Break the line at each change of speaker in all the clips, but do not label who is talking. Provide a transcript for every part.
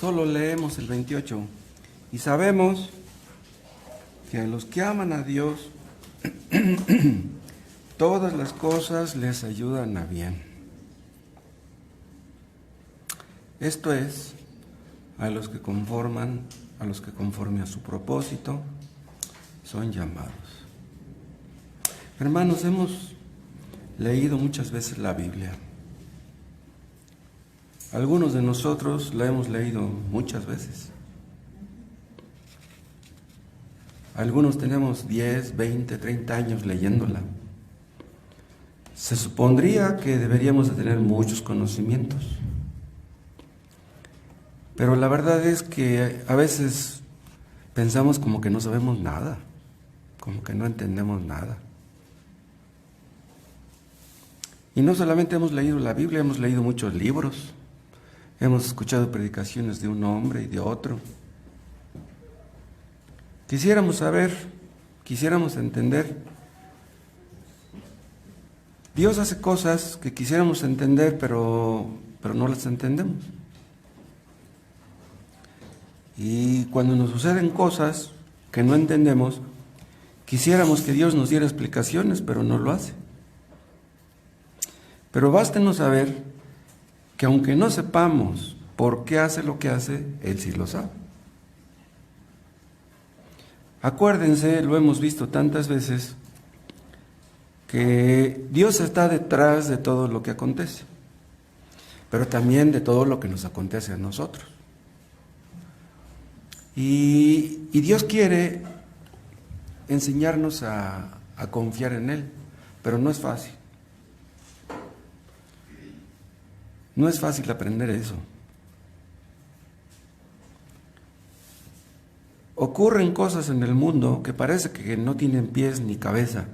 solo leemos el 28 y sabemos que a los que aman a Dios, todas las cosas les ayudan a bien. Esto es, a los que conforme a su propósito son llamados. Hermanos, hemos leído muchas veces la Biblia. Algunos de nosotros la hemos leído muchas veces. Algunos tenemos 10, 20, 30 años leyéndola. Se supondría que deberíamos de tener muchos conocimientos. Pero la verdad es que a veces pensamos como que no sabemos nada, como que no entendemos nada. Y no solamente hemos leído la Biblia, hemos leído muchos libros, hemos escuchado predicaciones de un hombre y de otro. Quisiéramos saber, quisiéramos entender. Dios hace cosas que quisiéramos entender, pero no las entendemos. Y cuando nos suceden cosas que no entendemos, quisiéramos que Dios nos diera explicaciones, pero no lo hace. Pero bástenos saber que aunque no sepamos por qué hace lo que hace, Él sí lo sabe. Acuérdense, lo hemos visto tantas veces, que Dios está detrás de todo lo que acontece, pero también de todo lo que nos acontece a nosotros. Y Dios quiere enseñarnos a confiar en Él, pero no es fácil. No es fácil aprender eso. Ocurren cosas en el mundo que parece que no tienen pies ni cabeza.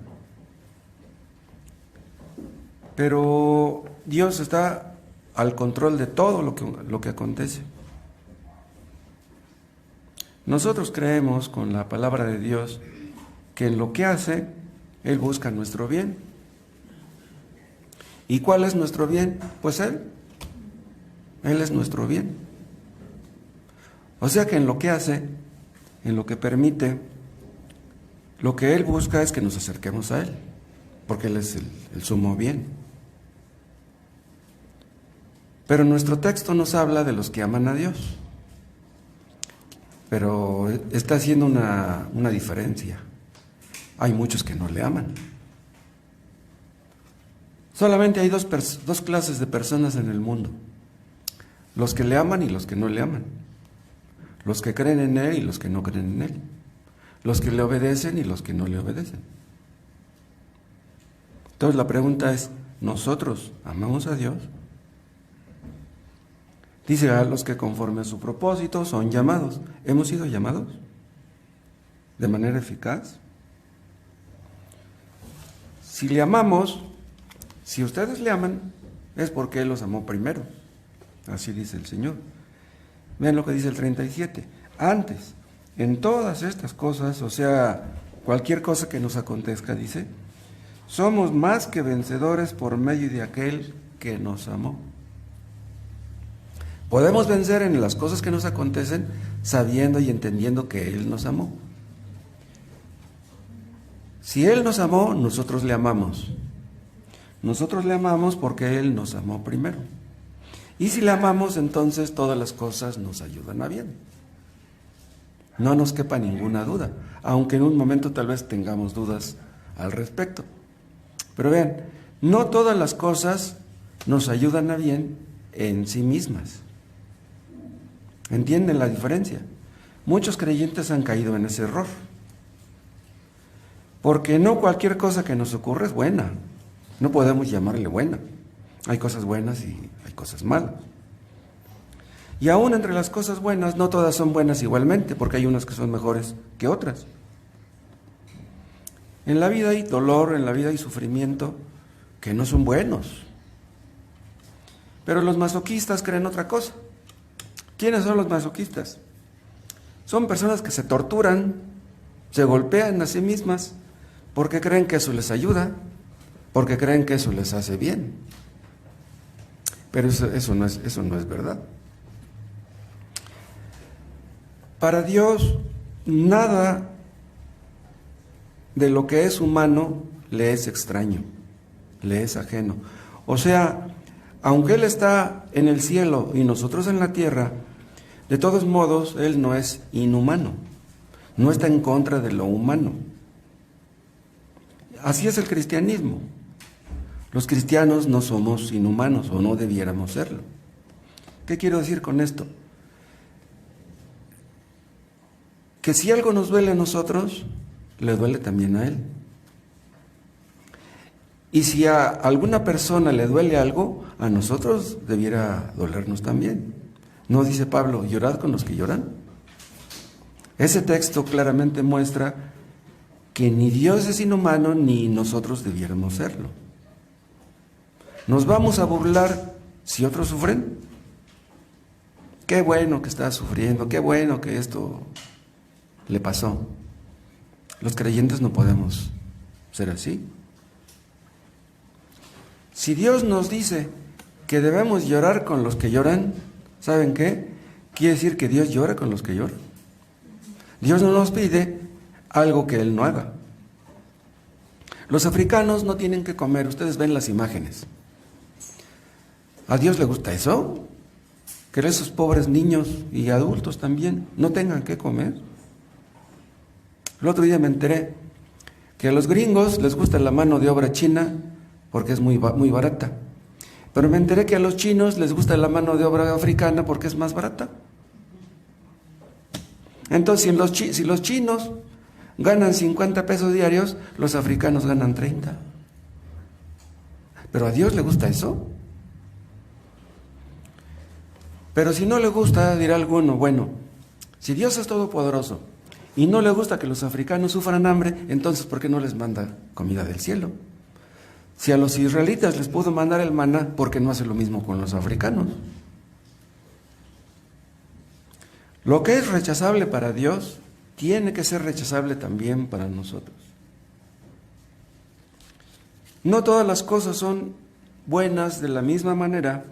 Pero Dios está al control de todo lo que acontece. Nosotros creemos con la palabra de Dios que en lo que hace, Él busca nuestro bien. ¿Y cuál es nuestro bien? Pues Él. Él es nuestro bien. O sea que en lo que hace, en lo que permite, lo que Él busca es que nos acerquemos a Él, porque Él es el sumo bien. Pero nuestro texto nos habla de los que aman a Dios. Pero está haciendo una diferencia. Hay muchos que no le aman. Solamente hay dos clases de personas en el mundo: los que le aman y los que no le aman, los que creen en Él y los que no creen en Él, los que le obedecen y los que no le obedecen. Entonces la pregunta es, ¿nosotros amamos a Dios? Dice, a los que conforme a su propósito son llamados. ¿Hemos sido llamados de manera eficaz? Si le amamos, si ustedes le aman, es porque Él los amó primero. Así dice el Señor. Vean lo que dice el 37. Antes, en todas estas cosas, o sea, cualquier cosa que nos acontezca, dice, somos más que vencedores por medio de aquel que nos amó. Podemos vencer en las cosas que nos acontecen sabiendo y entendiendo que Él nos amó. Si Él nos amó, nosotros le amamos. Nosotros le amamos porque Él nos amó primero. Y si le amamos, entonces todas las cosas nos ayudan a bien. No nos quepa ninguna duda, aunque en un momento tal vez tengamos dudas al respecto. Pero vean, no todas las cosas nos ayudan a bien en sí mismas. ¿Entienden la diferencia? Muchos creyentes han caído en ese error. Porque no cualquier cosa que nos ocurre es buena. No podemos llamarle buena. Hay cosas buenas y hay cosas malas. Y aún entre las cosas buenas, no todas son buenas igualmente, porque hay unas que son mejores que otras. En la vida hay dolor, en la vida hay sufrimiento, que no son buenos. Pero los masoquistas creen otra cosa. ¿Quiénes son los masoquistas? Son personas que se torturan, se golpean a sí mismas, porque creen que eso les ayuda, porque creen que eso les hace bien. Pero eso no es verdad. Para Dios, nada de lo que es humano le es extraño, le es ajeno. O sea, aunque Él está en el cielo y nosotros en la tierra, de todos modos, Él no es inhumano, no está en contra de lo humano. Así es el cristianismo. Los cristianos no somos inhumanos, o no debiéramos serlo. ¿Qué quiero decir con esto? Que si algo nos duele a nosotros, le duele también a Él. Y si a alguna persona le duele algo, a nosotros debiera dolernos también. ¿No dice Pablo, llorad con los que lloran? Ese texto claramente muestra que ni Dios es inhumano, ni nosotros debiéramos serlo. ¿Nos vamos a burlar si otros sufren? Qué bueno que está sufriendo, qué bueno que esto le pasó. Los creyentes no podemos ser así. Si Dios nos dice que debemos llorar con los que lloran, ¿saben qué? Quiere decir que Dios llora con los que lloran. Dios no nos pide algo que Él no haga. Los africanos no tienen que comer, ustedes ven las imágenes. ¿A Dios le gusta eso? Que esos pobres niños y adultos también no tengan que comer. El otro día me enteré que a los gringos les gusta la mano de obra china porque es muy barata. Pero me enteré que a los chinos les gusta la mano de obra africana porque es más barata. Entonces, si los chinos ganan 50 pesos diarios, los africanos ganan 30. ¿Pero a Dios le gusta eso? Pero si no le gusta, dirá alguno, bueno, si Dios es todopoderoso y no le gusta que los africanos sufran hambre, entonces ¿por qué no les manda comida del cielo? Si a los israelitas les pudo mandar el maná, ¿por qué no hace lo mismo con los africanos? Lo que es rechazable para Dios tiene que ser rechazable también para nosotros. No todas las cosas son buenas de la misma manera,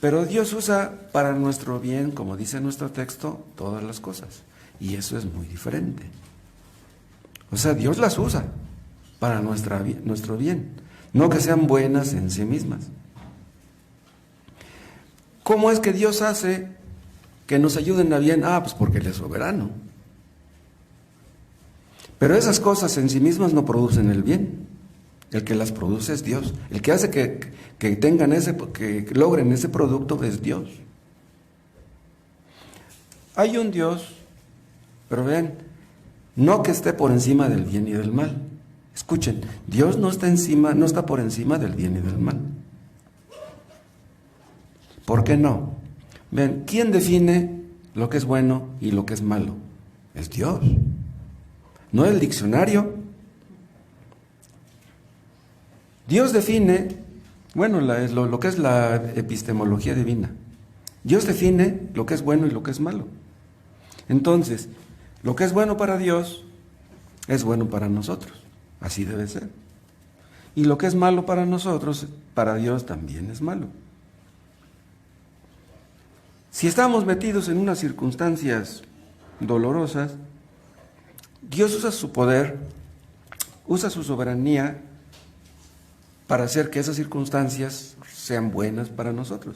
pero Dios usa para nuestro bien, como dice nuestro texto, todas las cosas. Y eso es muy diferente. O sea, Dios las usa para nuestro bien, no que sean buenas en sí mismas. ¿Cómo es que Dios hace que nos ayuden a bien? Pues porque Él es soberano. Pero esas cosas en sí mismas no producen el bien. El que las produce es Dios. El que hace que tengan que logren ese producto es Dios. Hay un Dios, pero vean, no que esté por encima del bien y del mal. Escuchen, Dios no está por encima del bien y del mal. ¿Por qué no? Vean, ¿quién define lo que es bueno y lo que es malo? Es Dios. No el diccionario. Dios define, bueno, lo que es la epistemología divina. Dios define lo que es bueno y lo que es malo. Entonces, lo que es bueno para Dios es bueno para nosotros. Así debe ser. Y lo que es malo para nosotros, para Dios también es malo. Si estamos metidos en unas circunstancias dolorosas, Dios usa su poder, usa su soberanía para hacer que esas circunstancias sean buenas para nosotros.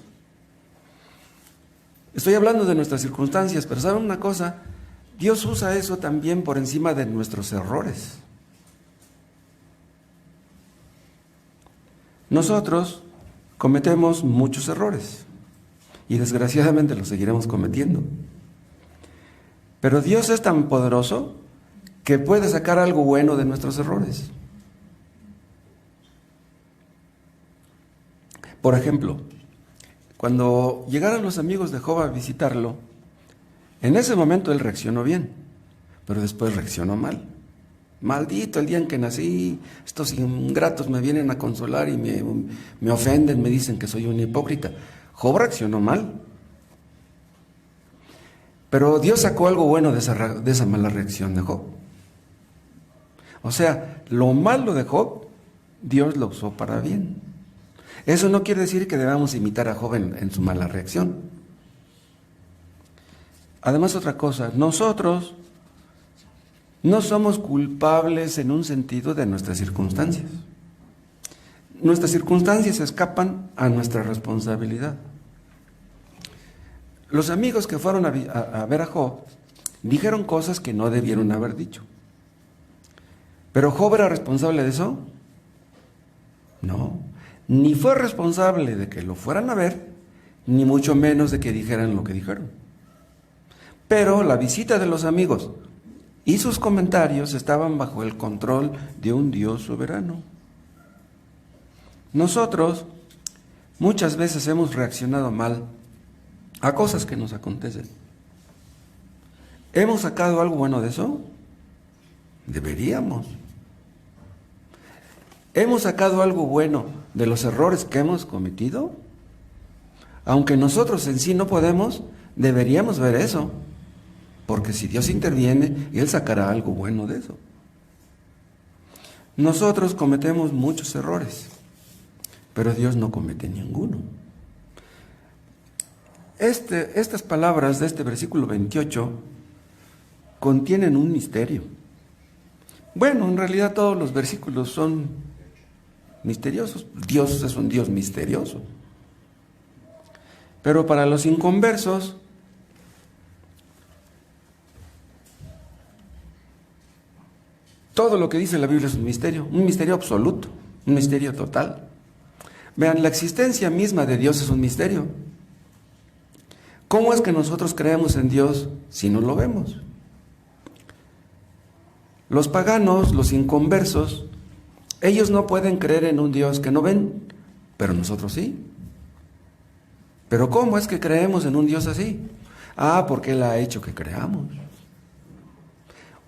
Estoy hablando de nuestras circunstancias, pero ¿saben una cosa? Dios usa eso también por encima de nuestros errores. Nosotros cometemos muchos errores y desgraciadamente los seguiremos cometiendo. Pero Dios es tan poderoso que puede sacar algo bueno de nuestros errores. Por ejemplo, cuando llegaron los amigos de Job a visitarlo, en ese momento él reaccionó bien, pero después reaccionó mal. Maldito el día en que nací, estos ingratos me vienen a consolar y me ofenden, me dicen que soy un hipócrita. Job reaccionó mal. Pero Dios sacó algo bueno de esa mala reacción de Job. O sea, lo malo de Job, Dios lo usó para bien. Eso no quiere decir que debamos imitar a Job en su mala reacción. Además, otra cosa, nosotros no somos culpables en un sentido de nuestras circunstancias. Nuestras circunstancias escapan a nuestra responsabilidad. Los amigos que fueron a ver a Job dijeron cosas que no debieron haber dicho. ¿Pero Job era responsable de eso? No. Ni fue responsable de que lo fueran a ver, ni mucho menos de que dijeran lo que dijeron. Pero la visita de los amigos y sus comentarios estaban bajo el control de un Dios soberano. Nosotros muchas veces hemos reaccionado mal a cosas que nos acontecen. ¿Hemos sacado algo bueno de eso? Deberíamos. ¿Hemos sacado algo bueno de los errores que hemos cometido? Aunque nosotros en sí no podemos, deberíamos ver eso. Porque si Dios interviene, Él sacará algo bueno de eso. Nosotros cometemos muchos errores, pero Dios no comete ninguno. Estas palabras de este versículo 28 contienen un misterio. Bueno, en realidad todos los versículos son misteriosos. Dios es un Dios misterioso. Pero para los inconversos, todo lo que dice la Biblia es un misterio absoluto, un misterio total. Vean, la existencia misma de Dios es un misterio. ¿Cómo es que nosotros creemos en Dios si no lo vemos? Los paganos, los inconversos, ellos no pueden creer en un Dios que no ven, pero nosotros sí. ¿Pero cómo es que creemos en un Dios así? Porque Él ha hecho que creamos.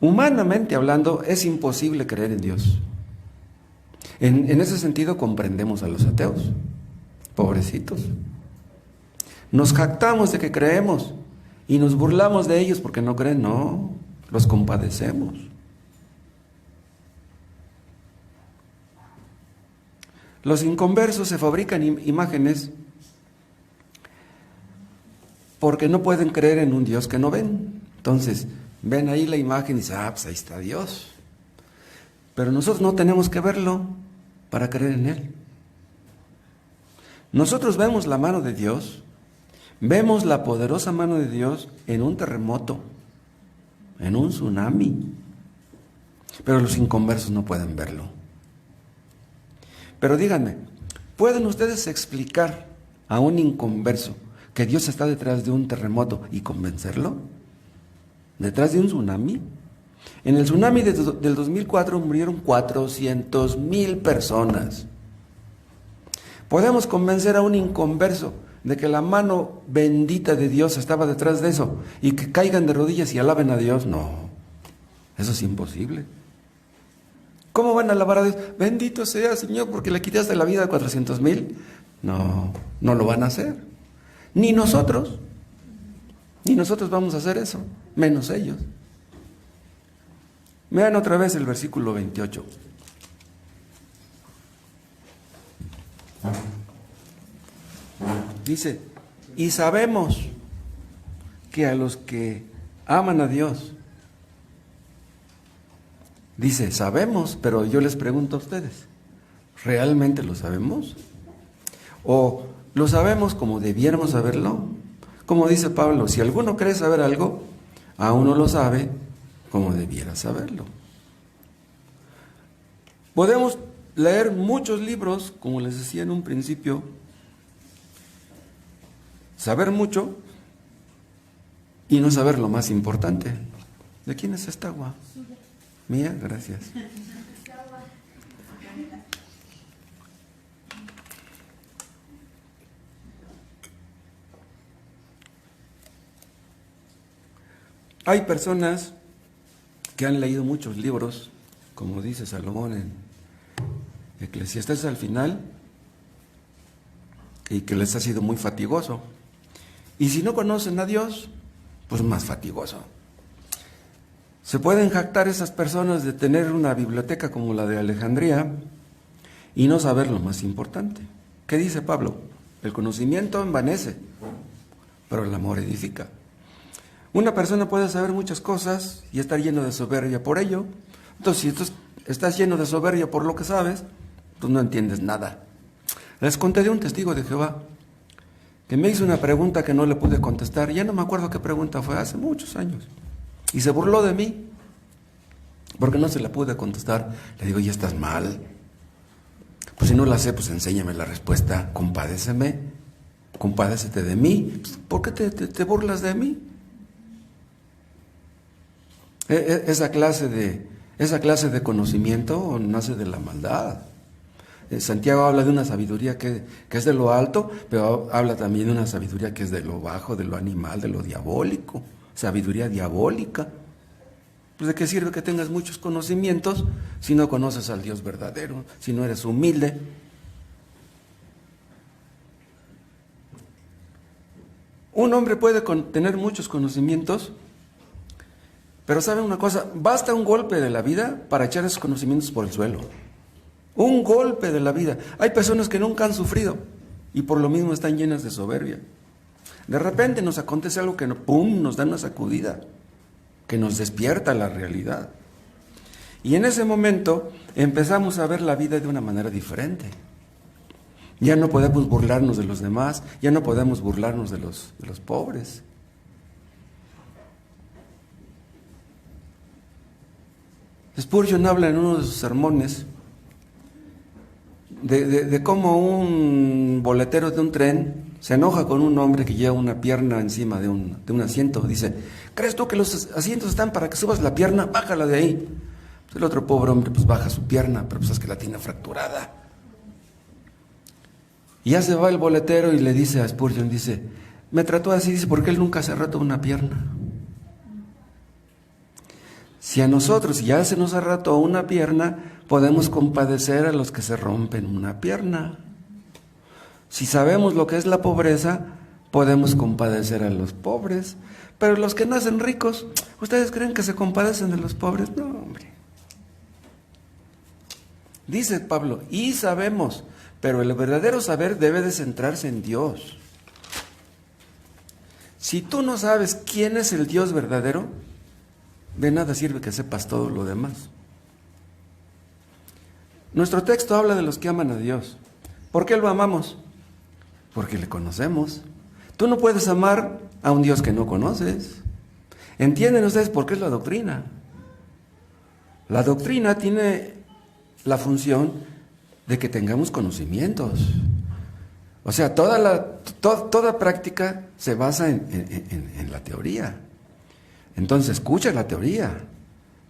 Humanamente hablando, es imposible creer en Dios. En ese sentido comprendemos a los ateos, pobrecitos. Nos jactamos de que creemos y nos burlamos de ellos porque no creen. No, los compadecemos. Los inconversos se fabrican imágenes porque no pueden creer en un Dios que no ven. Entonces, ven ahí la imagen y dicen, pues ahí está Dios. Pero nosotros no tenemos que verlo para creer en Él. Nosotros vemos la mano de Dios, vemos la poderosa mano de Dios en un terremoto, en un tsunami. Pero los inconversos no pueden verlo. Pero díganme, ¿pueden ustedes explicar a un inconverso que Dios está detrás de un terremoto y convencerlo? ¿Detrás de un tsunami? En el tsunami del 2004 murieron 400,000 personas. ¿Podemos convencer a un inconverso de que la mano bendita de Dios estaba detrás de eso y que caigan de rodillas y alaben a Dios? No, eso es imposible. ¿Cómo van a alabar a Dios? Bendito sea, Señor, porque le quitaste la vida a 400,000. No, no lo van a hacer. Ni nosotros vamos a hacer eso, menos ellos. Vean otra vez el versículo 28. Dice, y sabemos que a los que aman a Dios, dice, sabemos, pero yo les pregunto a ustedes, ¿realmente lo sabemos? ¿O lo sabemos como debiéramos saberlo? Como dice Pablo, si alguno cree saber algo, aún no lo sabe como debiera saberlo. Podemos leer muchos libros, como les decía en un principio, saber mucho y no saber lo más importante. ¿De quién es esta agua? Mía, gracias. Hay personas que han leído muchos libros, como dice Salomón en Eclesiastés al final, y que les ha sido muy fatigoso. Y si no conocen a Dios, pues más fatigoso. Se pueden jactar esas personas de tener una biblioteca como la de Alejandría y no saber lo más importante. ¿Qué dice Pablo? El conocimiento envanece, pero el amor edifica. Una persona puede saber muchas cosas y estar lleno de soberbia por ello. Entonces, si estás lleno de soberbia por lo que sabes, tú no entiendes nada. Les conté de un testigo de Jehová que me hizo una pregunta que no le pude contestar. Ya no me acuerdo qué pregunta fue, hace muchos años. Y se burló de mí porque no se la pude contestar. Le digo, ya estás mal. Pues si no la sé, pues enséñame la respuesta. Compadéceme, compadécete de mí. Pues, ¿por qué te burlas de mí? Esa clase de conocimiento nace de la maldad. Santiago habla de una sabiduría que es de lo alto, pero habla también de una sabiduría que es de lo bajo, de lo animal, de lo diabólico. Sabiduría diabólica. Pues ¿de qué sirve que tengas muchos conocimientos si no conoces al Dios verdadero, si no eres humilde? Un hombre puede tener muchos conocimientos, pero ¿sabe una cosa? Basta un golpe de la vida para echar esos conocimientos por el suelo. Un golpe de la vida. Hay personas que nunca han sufrido y por lo mismo están llenas de soberbia. De repente nos acontece algo que ¡pum!, nos da una sacudida, que nos despierta la realidad. Y en ese momento empezamos a ver la vida de una manera diferente. Ya no podemos burlarnos de los demás, ya no podemos burlarnos de los pobres. Spurgeon habla en uno de sus sermones de cómo un boletero de un tren se enoja con un hombre que lleva una pierna encima de un asiento. Dice, ¿crees tú que los asientos están para que subas la pierna? Bájala de ahí. Pues el otro pobre hombre pues baja su pierna, pero pues es que la tiene fracturada. Y ya se va el boletero y le dice a Spurgeon, dice, me trató así, dice, porque él nunca se ha roto una pierna. Si a nosotros ya se nos ha roto una pierna, podemos compadecer a los que se rompen una pierna. Si sabemos lo que es la pobreza, podemos compadecer a los pobres. Pero los que nacen ricos, ¿ustedes creen que se compadecen de los pobres? No, hombre. Dice Pablo, y sabemos, pero el verdadero saber debe de centrarse en Dios. Si tú no sabes quién es el Dios verdadero, de nada sirve que sepas todo lo demás. Nuestro texto habla de los que aman a Dios. ¿Por qué lo amamos? Porque le conocemos. Tú no puedes amar a un Dios que no conoces. ¿Entienden ustedes por qué es la doctrina? La doctrina tiene la función de que tengamos conocimientos. O sea, toda práctica se basa en la teoría. Entonces, escucha la teoría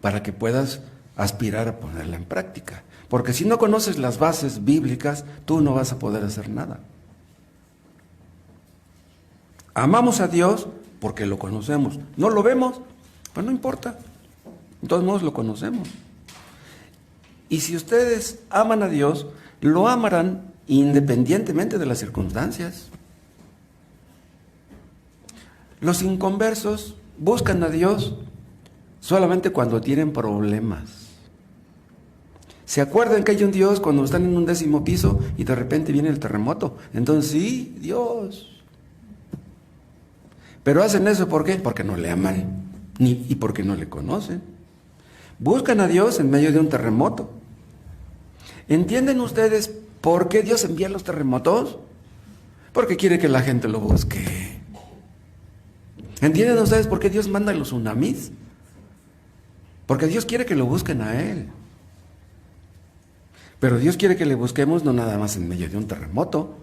para que puedas aspirar a ponerla en práctica. Porque si no conoces las bases bíblicas, tú no vas a poder hacer nada. Amamos a Dios porque lo conocemos. ¿No lo vemos? Pues no importa. De todos modos lo conocemos. Y si ustedes aman a Dios, lo amarán independientemente de las circunstancias. Los inconversos buscan a Dios solamente cuando tienen problemas. ¿Se acuerdan que hay un Dios cuando están en un 10º piso y de repente viene el terremoto? Entonces sí, Dios. Pero hacen eso ¿por qué? Porque no le aman y porque no le conocen. Buscan a Dios en medio de un terremoto. ¿Entienden ustedes por qué Dios envía los terremotos? Porque quiere que la gente lo busque. ¿Entienden ustedes por qué Dios manda los tsunamis? Porque Dios quiere que lo busquen a Él. Pero Dios quiere que le busquemos no nada más en medio de un terremoto.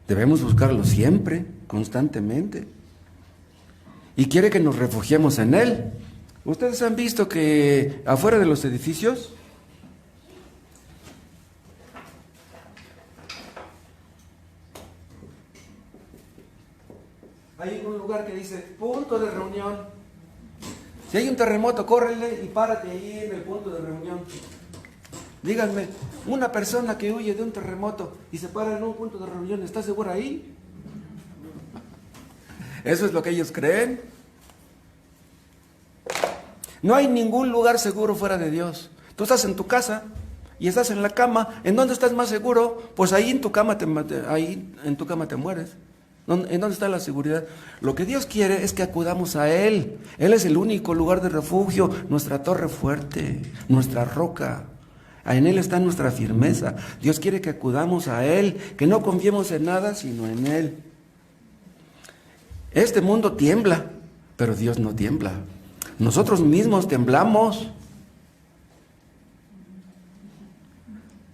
Debemos buscarlo siempre, constantemente. Y quiere que nos refugiemos en Él. ¿Ustedes han visto que afuera de los edificios hay un lugar que dice punto de reunión? Si hay un terremoto, córrele y párate ahí en el punto de reunión. Díganme, una persona que huye de un terremoto y se para en un punto de reunión, ¿está segura ahí? Eso es lo que ellos creen. No hay ningún lugar seguro fuera de Dios. Tú estás en tu casa y estás en la cama. ¿En dónde estás más seguro? Pues ahí en tu cama te mueres. ¿En dónde está la seguridad? Lo que Dios quiere es que acudamos a Él. Él es el único lugar de refugio, nuestra torre fuerte, nuestra roca. En Él está nuestra firmeza. Dios quiere que acudamos a Él, que no confiemos en nada sino en Él. Este mundo tiembla, pero Dios no tiembla. Nosotros mismos temblamos,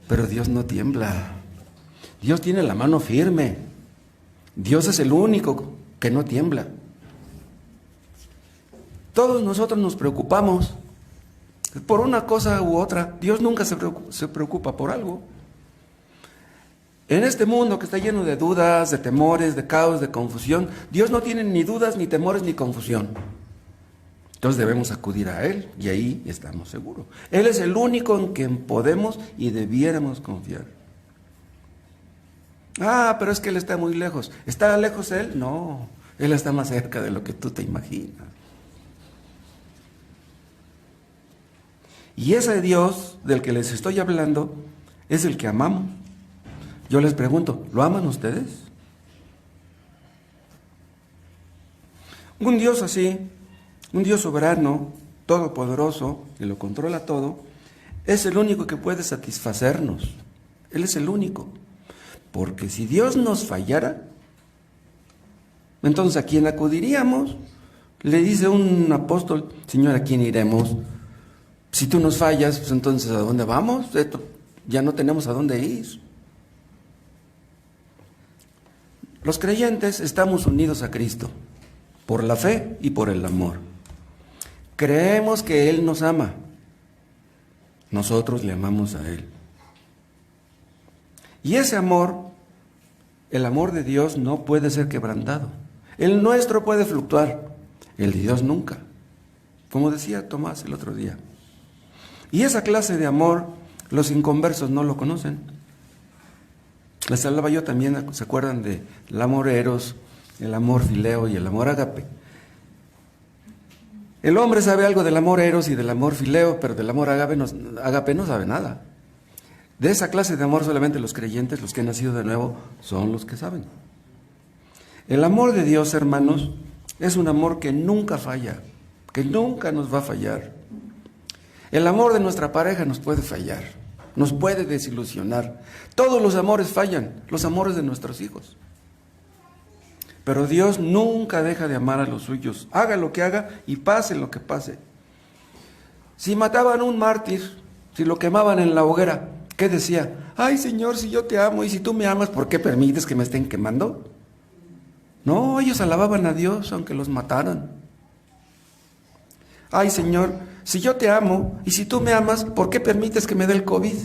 pero Dios no tiembla. Dios tiene la mano firme. Dios es el único que no tiembla. Todos nosotros nos preocupamos por una cosa u otra. Dios nunca se preocupa por algo. En este mundo que está lleno de dudas, de temores, de caos, de confusión, Dios no tiene ni dudas, ni temores, ni confusión. Entonces debemos acudir a Él y ahí estamos seguros. Él es el único en quien podemos y debiéramos confiar. Pero es que Él está muy lejos. ¿Está lejos Él? No, Él está más cerca de lo que tú te imaginas. Y ese Dios del que les estoy hablando es el que amamos. Yo les pregunto, ¿lo aman ustedes? Un Dios así, un Dios soberano, todopoderoso, que lo controla todo, es el único que puede satisfacernos. Él es el único. Porque si Dios nos fallara, entonces ¿a quién acudiríamos? Le dice un apóstol, Señor, ¿a quién iremos? Si tú nos fallas, pues entonces ¿a dónde vamos? Ya no tenemos a dónde ir. Los creyentes estamos unidos a Cristo por la fe y por el amor. Creemos que Él nos ama. Nosotros le amamos a Él. Y ese amor, el amor de Dios no puede ser quebrantado. El nuestro puede fluctuar, el de Dios nunca. Como decía Tomás el otro día. Y esa clase de amor, los inconversos no lo conocen. Les hablaba yo también, ¿se acuerdan del amor eros, el amor fileo y el amor ágape? El hombre sabe algo del amor eros y del amor fileo, pero del amor ágape no sabe nada. De esa clase de amor solamente los creyentes, los que han nacido de nuevo, son los que saben. El amor de Dios, hermanos, es un amor que nunca falla, que nunca nos va a fallar. El amor de nuestra pareja nos puede fallar, nos puede desilusionar. Todos los amores fallan, los amores de nuestros hijos. Pero Dios nunca deja de amar a los suyos, haga lo que haga y pase lo que pase. Si mataban a un mártir, si lo quemaban en la hoguera, ¿qué decía? Ay, Señor, si yo te amo y si tú me amas, ¿por qué permites que me estén quemando? No, ellos alababan a Dios aunque los mataran. Ay, Señor, si yo te amo y si tú me amas, ¿por qué permites que me dé el COVID?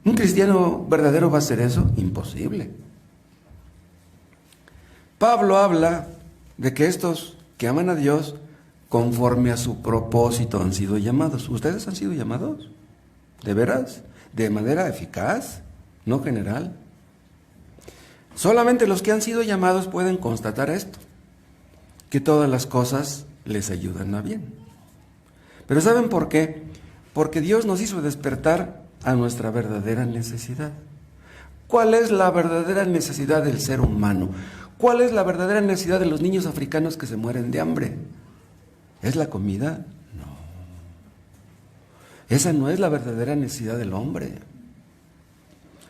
¿Un cristiano verdadero va a hacer eso? Imposible. Pablo habla de que estos que aman a Dios, conforme a su propósito han sido llamados. ¿Ustedes han sido llamados? ¿De veras? ¿De manera eficaz? ¿No general? Solamente los que han sido llamados pueden constatar esto, que todas las cosas les ayudan a bien. Pero ¿saben por qué? Porque Dios nos hizo despertar a nuestra verdadera necesidad. ¿Cuál es la verdadera necesidad del ser humano? ¿Cuál es la verdadera necesidad de los niños africanos que se mueren de hambre? ¿Es la comida? No. Esa no es la verdadera necesidad del hombre.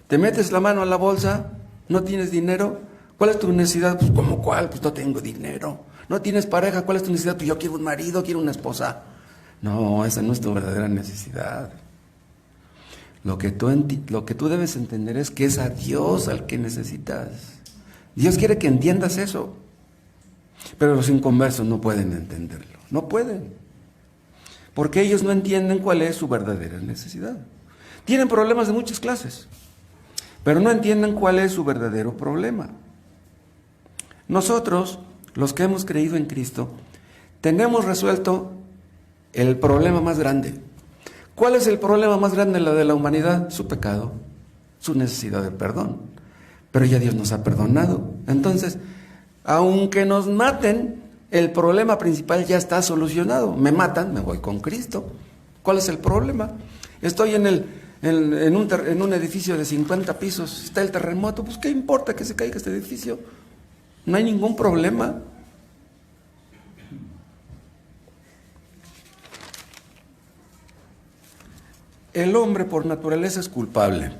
¿Te metes la mano a la bolsa? ¿No tienes dinero? ¿Cuál es tu necesidad? Pues ¿cómo cuál? Pues no tengo dinero. ¿No tienes pareja? ¿Cuál es tu necesidad? Pues yo quiero un marido, quiero una esposa. No, esa no es tu verdadera necesidad. Lo que tú debes entender es que es a Dios al que necesitas. Dios quiere que entiendas eso. Pero los inconversos no pueden entenderlo. No pueden. Porque ellos no entienden cuál es su verdadera necesidad. Tienen problemas de muchas clases, pero no entienden cuál es su verdadero problema. Nosotros, los que hemos creído en Cristo, tenemos resuelto el problema más grande. ¿Cuál es el problema más grande de la humanidad? Su pecado, su necesidad de perdón. Pero ya Dios nos ha perdonado. Entonces, aunque nos maten, el problema principal ya está solucionado. Me matan, me voy con Cristo. ¿Cuál es el problema? Estoy en un edificio de 50 pisos, está el terremoto, pues ¿qué importa que se caiga este edificio? No hay ningún problema. El hombre por naturaleza es culpable.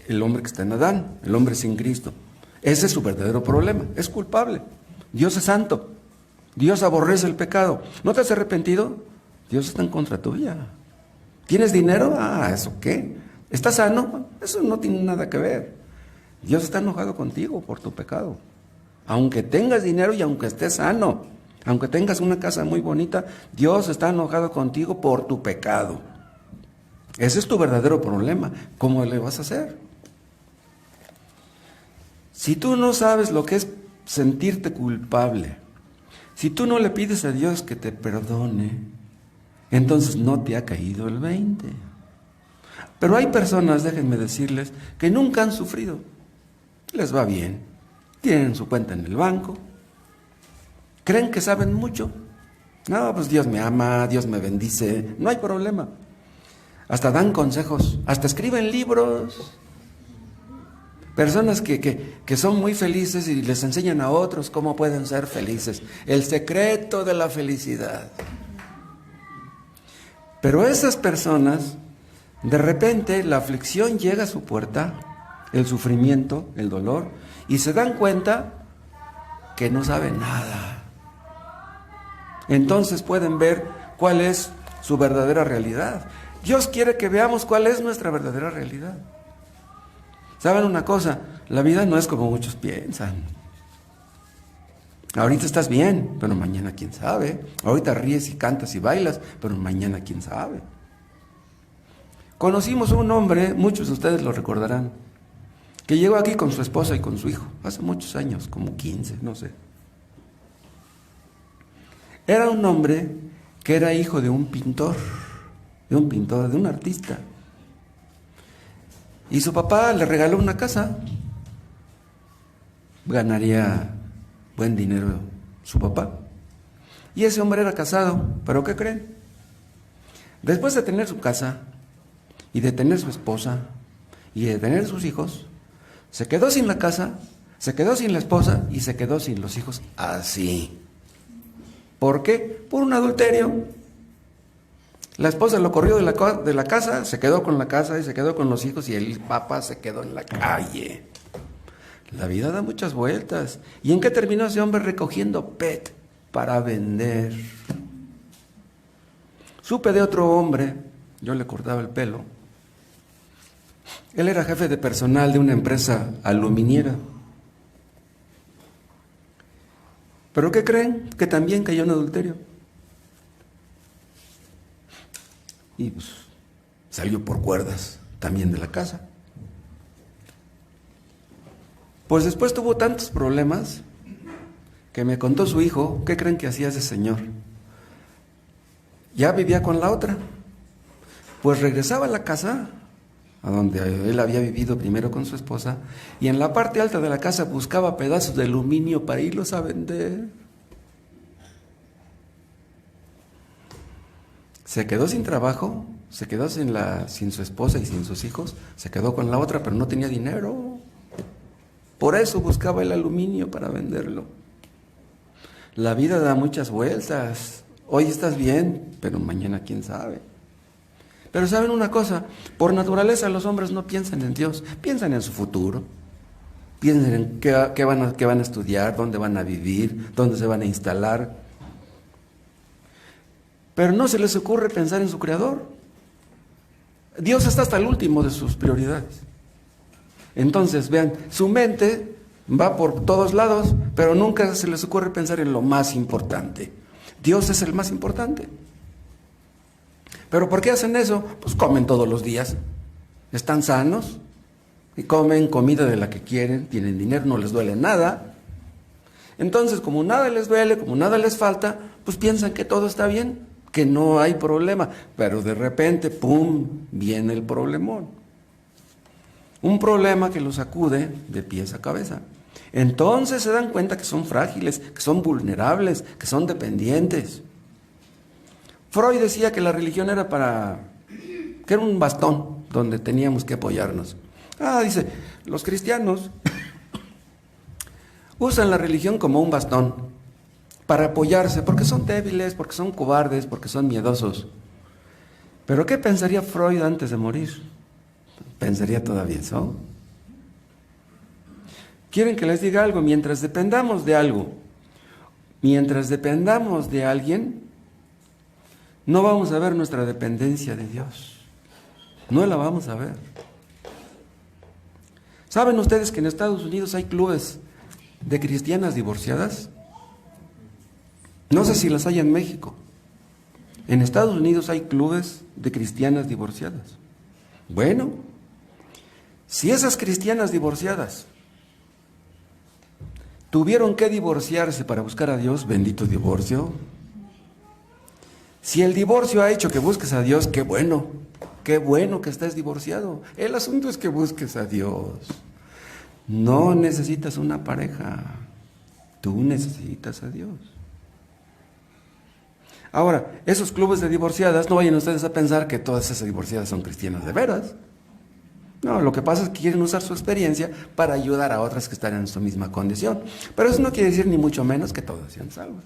El hombre que está en Adán, el hombre sin Cristo. Ese es su verdadero problema, es culpable. Dios es santo. Dios aborrece el pecado. ¿No te has arrepentido? Dios está en contra tuya. ¿Tienes dinero? ¿Eso qué? ¿Estás sano? Eso no tiene nada que ver. Dios está enojado contigo por tu pecado. Aunque tengas dinero y aunque estés sano, aunque tengas una casa muy bonita, Dios está enojado contigo por tu pecado. Ese es tu verdadero problema. ¿Cómo le vas a hacer? Si tú no sabes lo que es sentirte culpable, si tú no le pides a Dios que te perdone, entonces no te ha caído el 20. Pero hay personas, déjenme decirles, que nunca han sufrido. Les va bien, tienen su cuenta en el banco, creen que saben mucho. No, pues Dios me ama, Dios me bendice, no hay problema. Hasta dan consejos, hasta escriben libros. Personas que son muy felices y les enseñan a otros cómo pueden ser felices. El secreto de la felicidad. Pero esas personas, de repente la aflicción llega a su puerta, el sufrimiento, el dolor, y se dan cuenta que no saben nada. Entonces pueden ver cuál es su verdadera realidad. Dios quiere que veamos cuál es nuestra verdadera realidad. ¿Saben una cosa? La vida no es como muchos piensan. Ahorita estás bien, pero mañana quién sabe. Ahorita ríes y cantas y bailas, pero mañana quién sabe. Conocimos a un hombre, muchos de ustedes lo recordarán, que llegó aquí con su esposa y con su hijo, hace muchos años, como 15, no sé. Era un hombre que era hijo de un pintor, de un artista. Y su papá le regaló una casa. Ganaría buen dinero su papá. Y ese hombre era casado. ¿Pero qué creen? Después de tener su casa, y de tener su esposa, y de tener sus hijos, se quedó sin la casa, se quedó sin la esposa, y se quedó sin los hijos así. ¿Por qué? Por un adulterio. La esposa lo corrió de la casa, se quedó con la casa y se quedó con los hijos y el papá se quedó en la calle. La vida da muchas vueltas. ¿Y en qué terminó ese hombre? Recogiendo PET para vender. Supe de otro hombre, yo le cortaba el pelo. Él era jefe de personal de una empresa aluminiera. ¿Pero qué creen? Que también cayó en adulterio. Y pues salió por cuerdas también de la casa. Pues después tuvo tantos problemas que me contó su hijo. ¿Qué creen que hacía ese señor? Ya vivía con la otra. Pues regresaba a la casa, a donde él había vivido primero con su esposa, y en la parte alta de la casa buscaba pedazos de aluminio para irlos a vender. Se quedó sin trabajo, se quedó sin su esposa y sin sus hijos, se quedó con la otra, pero no tenía dinero. Por eso buscaba el aluminio para venderlo. La vida da muchas vueltas. Hoy estás bien, pero mañana quién sabe. Pero ¿saben una cosa? Por naturaleza los hombres no piensan en Dios, piensan en su futuro. Piensan en qué van a estudiar, dónde van a vivir, dónde se van a instalar. Pero no se les ocurre pensar en su Creador. Dios está hasta el último de sus prioridades. Entonces, vean, su mente va por todos lados, pero nunca se les ocurre pensar en lo más importante. Dios es el más importante. ¿Pero por qué hacen eso? Pues comen todos los días. Están sanos y comen comida de la que quieren, tienen dinero, no les duele nada. Entonces, como nada les duele, como nada les falta, pues piensan que todo está bien, que no hay problema, pero de repente, ¡pum!, viene el problemón. Un problema que los sacude de pies a cabeza. Entonces se dan cuenta que son frágiles, que son vulnerables, que son dependientes. Freud decía que la religión era que era un bastón donde teníamos que apoyarnos. Dice, los cristianos Usan la religión como un bastón para apoyarse, porque son débiles, porque son cobardes, porque son miedosos. Pero ¿qué pensaría Freud antes de morir? ¿Pensaría todavía eso? Quieren que les diga algo, mientras dependamos de algo, mientras dependamos de alguien, no vamos a ver nuestra dependencia de Dios. No la vamos a ver. ¿Saben ustedes que en Estados Unidos hay clubes de cristianas divorciadas? No sé si las hay en México. En Estados Unidos hay clubes de cristianas divorciadas. Bueno, si esas cristianas divorciadas tuvieron que divorciarse para buscar a Dios, bendito divorcio. Si el divorcio ha hecho que busques a Dios, qué bueno que estés divorciado. El asunto es que busques a Dios. No necesitas una pareja, tú necesitas a Dios. Ahora, esos clubes de divorciadas, no vayan ustedes a pensar que todas esas divorciadas son cristianas de veras. No, lo que pasa es que quieren usar su experiencia para ayudar a otras que están en su misma condición. Pero eso no quiere decir ni mucho menos que todas sean salvas.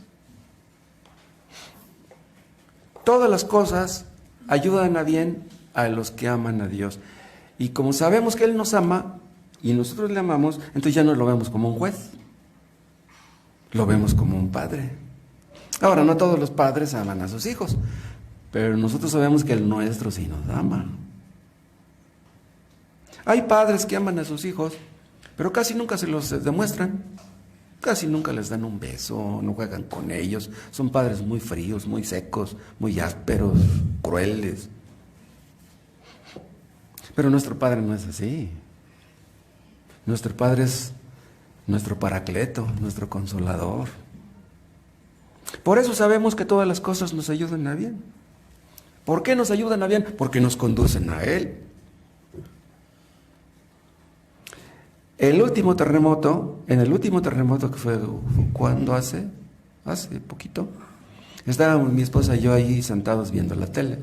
Todas las cosas ayudan a bien a los que aman a Dios. Y como sabemos que Él nos ama y nosotros le amamos, entonces ya no lo vemos como un juez, lo vemos como un padre. Ahora, no todos los padres aman a sus hijos, pero nosotros sabemos que el nuestro sí nos ama. Hay padres que aman a sus hijos, pero casi nunca se los demuestran. Casi nunca les dan un beso, no juegan con ellos. Son padres muy fríos, muy secos, muy ásperos, crueles. Pero nuestro Padre no es así. Nuestro Padre es nuestro Paracleto, nuestro Consolador. Por eso sabemos que todas las cosas nos ayudan a bien. ¿Por qué nos ayudan a bien? Porque nos conducen a Él. En el último terremoto que fue cuando hace poquito, estábamos mi esposa y yo ahí sentados viendo la tele.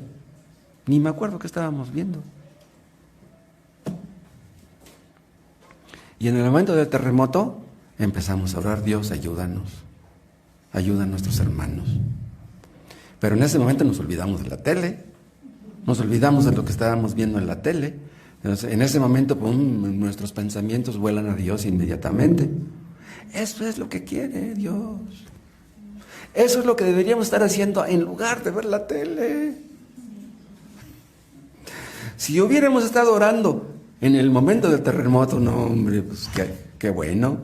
Ni me acuerdo qué estábamos viendo. Y en el momento del terremoto empezamos a orar: Dios, ayúdanos, ayuda a nuestros hermanos. Pero en ese momento nos olvidamos de la tele, nos olvidamos de lo que estábamos viendo en la tele. En ese momento, nuestros pensamientos vuelan a Dios inmediatamente. Eso es lo que quiere Dios. Eso es lo que deberíamos estar haciendo en lugar de ver la tele. Si hubiéramos estado orando en el momento del terremoto, no, hombre, pues qué bueno.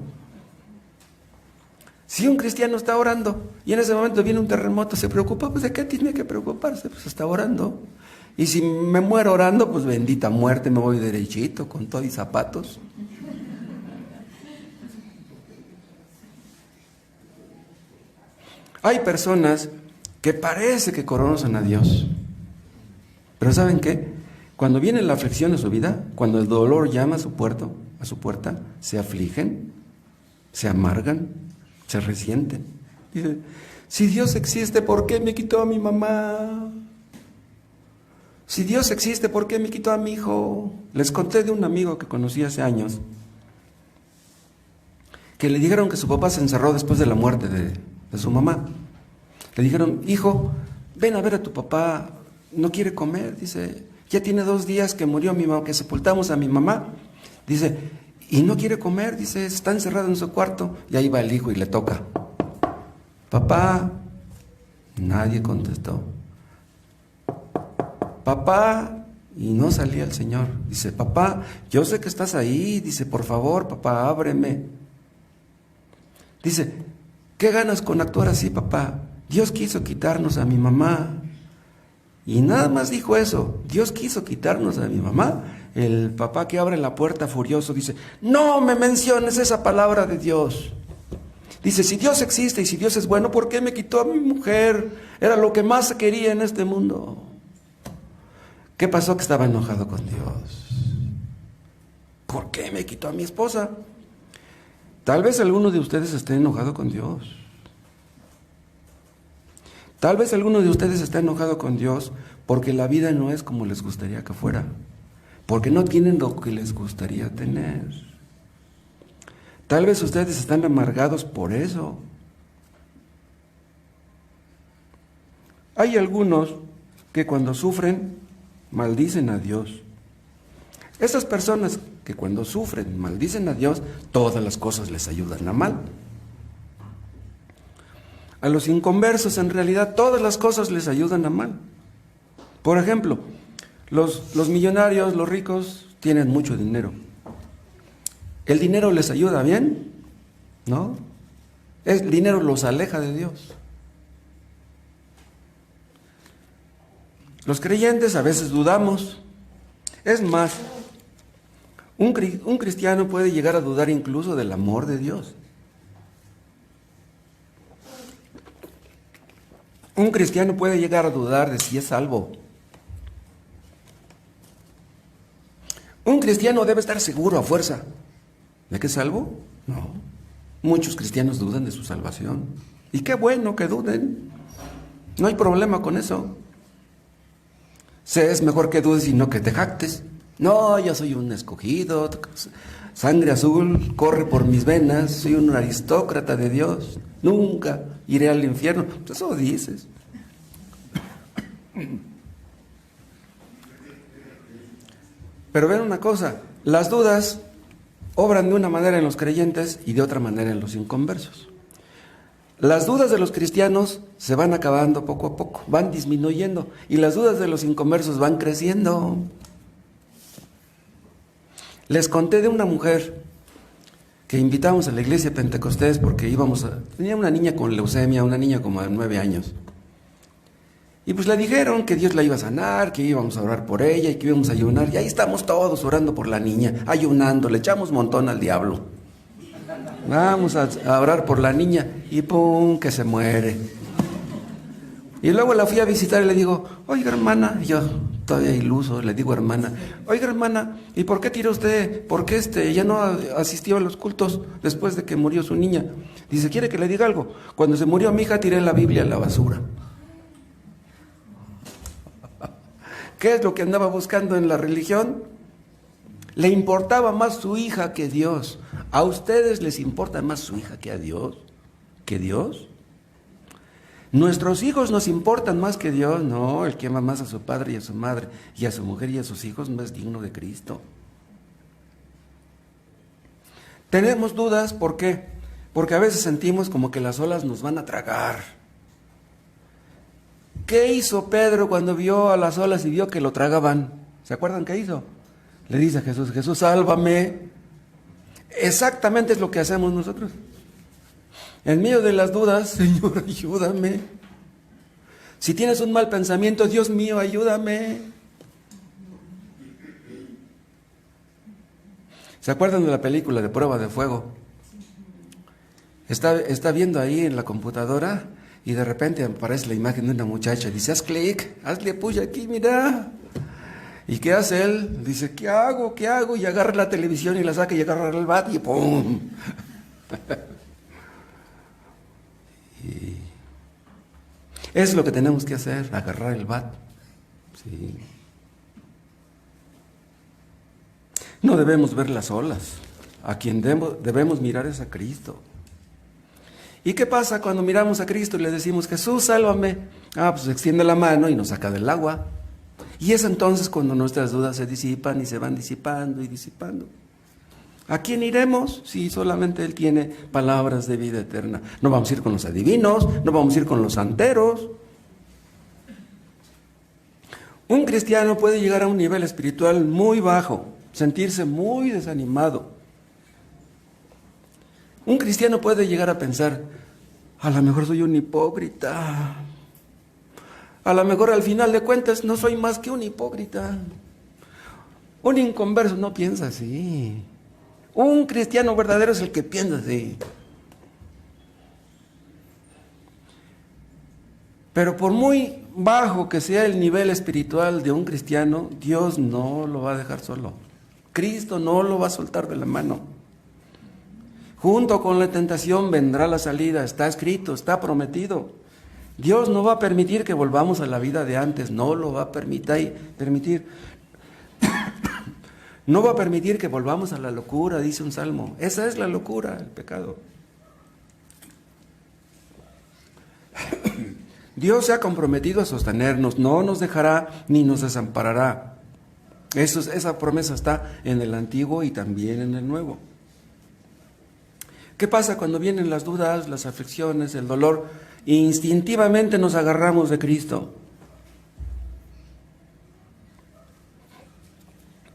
Si un cristiano está orando y en ese momento viene un terremoto, se preocupa, pues ¿de qué tiene que preocuparse? Pues está orando. Y si me muero orando, pues bendita muerte, me voy derechito con todo y zapatos. Hay personas que parece que conocen a Dios, pero ¿saben qué? Cuando viene la aflicción a su vida, cuando el dolor llama a su puerta, se afligen, se amargan, se resienten. Dicen: si Dios existe, ¿por qué me quitó a mi mamá? Si Dios existe, ¿por qué me quitó a mi hijo? Les conté de un amigo que conocí hace años, que le dijeron que su papá se encerró después de la muerte de su mamá. Le dijeron: hijo, ven a ver a tu papá, no quiere comer. Dice: ya tiene 2 días que murió mi mamá, que sepultamos a mi mamá. Dice: y no quiere comer, dice, está encerrado en su cuarto. Y ahí va el hijo y le toca: papá. Nadie contestó. Papá, y no salía el señor. Dice: papá, yo sé que estás ahí. Dice: por favor, papá, ábreme. Dice: ¿qué ganas con actuar así, papá? Dios quiso quitarnos a mi mamá. Y nada más dijo eso: Dios quiso quitarnos a mi mamá. El papá, que abre la puerta furioso, dice: no me menciones esa palabra de Dios. Dice: si Dios existe y si Dios es bueno, ¿por qué me quitó a mi mujer? Era lo que más quería en este mundo. ¿Qué pasó? Que estaba enojado con Dios. ¿Por qué me quitó a mi esposa? Tal vez alguno de ustedes esté enojado con Dios. Tal vez alguno de ustedes esté enojado con Dios porque la vida no es como les gustaría que fuera, porque no tienen lo que les gustaría tener. Tal vez ustedes están amargados por eso. Hay algunos que cuando sufren maldicen a Dios. Esas personas que cuando sufren maldicen a Dios, todas las cosas les ayudan a mal. A los inconversos en realidad todas las cosas les ayudan a mal. Por ejemplo, los millonarios, los ricos, tienen mucho dinero. ¿El dinero les ayuda bien? ¿No? El dinero los aleja de Dios. Los creyentes a veces dudamos. Es más, un cristiano puede llegar a dudar incluso del amor de Dios. Un cristiano puede llegar a dudar de si es salvo. Un cristiano debe estar seguro a fuerza de que es salvo. No. Muchos cristianos dudan de su salvación. Y qué bueno que duden. No hay problema con eso. Es mejor que dudes y no que te jactes. No, yo soy un escogido, sangre azul corre por mis venas, soy un aristócrata de Dios, nunca iré al infierno. Pues eso dices. Pero ven una cosa, las dudas obran de una manera en los creyentes y de otra manera en los inconversos. Las dudas de los cristianos se van acabando poco a poco, van disminuyendo, y las dudas de los inconversos van creciendo. Les conté de una mujer que invitamos a la iglesia de Pentecostés porque tenía una niña con leucemia, una niña como de 9 años. Y pues le dijeron que Dios la iba a sanar, que íbamos a orar por ella y que íbamos a ayunar. Y ahí estamos todos orando por la niña, ayunando, le echamos montón al diablo. Vamos a orar por la niña y ¡pum!, que se muere. Y luego la fui a visitar y le digo, oiga hermana, y yo todavía iluso, le digo hermana, oiga hermana, ¿y por qué tiró usted? ¿Por qué ya no asistió a los cultos después de que murió su niña? Dice, ¿quiere que le diga algo? Cuando se murió mi hija tiré la Biblia a la basura. ¿Qué es lo que andaba buscando en la religión? Le importaba más su hija que Dios. ¿A ustedes les importa más su hija que a Dios? ¿Que Dios? ¿Nuestros hijos nos importan más que Dios? No, el que ama más a su padre y a su madre y a su mujer y a sus hijos no es digno de Cristo. Tenemos dudas, ¿por qué? Porque a veces sentimos como que las olas nos van a tragar. ¿Qué hizo Pedro cuando vio a las olas y vio que lo tragaban? ¿Se acuerdan qué hizo? Le dice a Jesús, Jesús, sálvame. Exactamente es lo que hacemos nosotros. En medio de las dudas, Señor, ayúdame. Si tienes un mal pensamiento, Dios mío, ayúdame. ¿Se acuerdan de la película de Prueba de Fuego? Está viendo ahí en la computadora y de repente aparece la imagen de una muchacha. Dice, haz clic, hazle push aquí, mira. ¿Y qué hace él? Dice, ¿qué hago? ¿Qué hago? Y agarra la televisión y la saca y agarra el bat y ¡pum! Y es lo que tenemos que hacer, agarrar el bat. Sí. No debemos ver las olas. A quien debemos mirar es a Cristo. ¿Y qué pasa cuando miramos a Cristo y le decimos, Jesús, sálvame? Pues extiende la mano y nos saca del agua. Y es entonces cuando nuestras dudas se disipan y se van disipando y disipando. ¿A quién iremos si solamente Él tiene palabras de vida eterna? No vamos a ir con los adivinos, no vamos a ir con los santeros. Un cristiano puede llegar a un nivel espiritual muy bajo, sentirse muy desanimado. Un cristiano puede llegar a pensar, a lo mejor soy un hipócrita. A lo mejor al final de cuentas no soy más que un hipócrita. Un inconverso no piensa así. Un cristiano verdadero es el que piensa así. Pero por muy bajo que sea el nivel espiritual de un cristiano, Dios no lo va a dejar solo. Cristo no lo va a soltar de la mano. Junto con la tentación vendrá la salida, está escrito, está prometido. Dios no va a permitir que volvamos a la vida de antes, no lo va a permitir. No va a permitir que volvamos a la locura, dice un salmo. Esa es la locura, el pecado. Dios se ha comprometido a sostenernos, no nos dejará ni nos desamparará. Esa promesa está en el Antiguo y también en el Nuevo. ¿Qué pasa cuando vienen las dudas, las aflicciones, el dolor? Instintivamente nos agarramos de Cristo.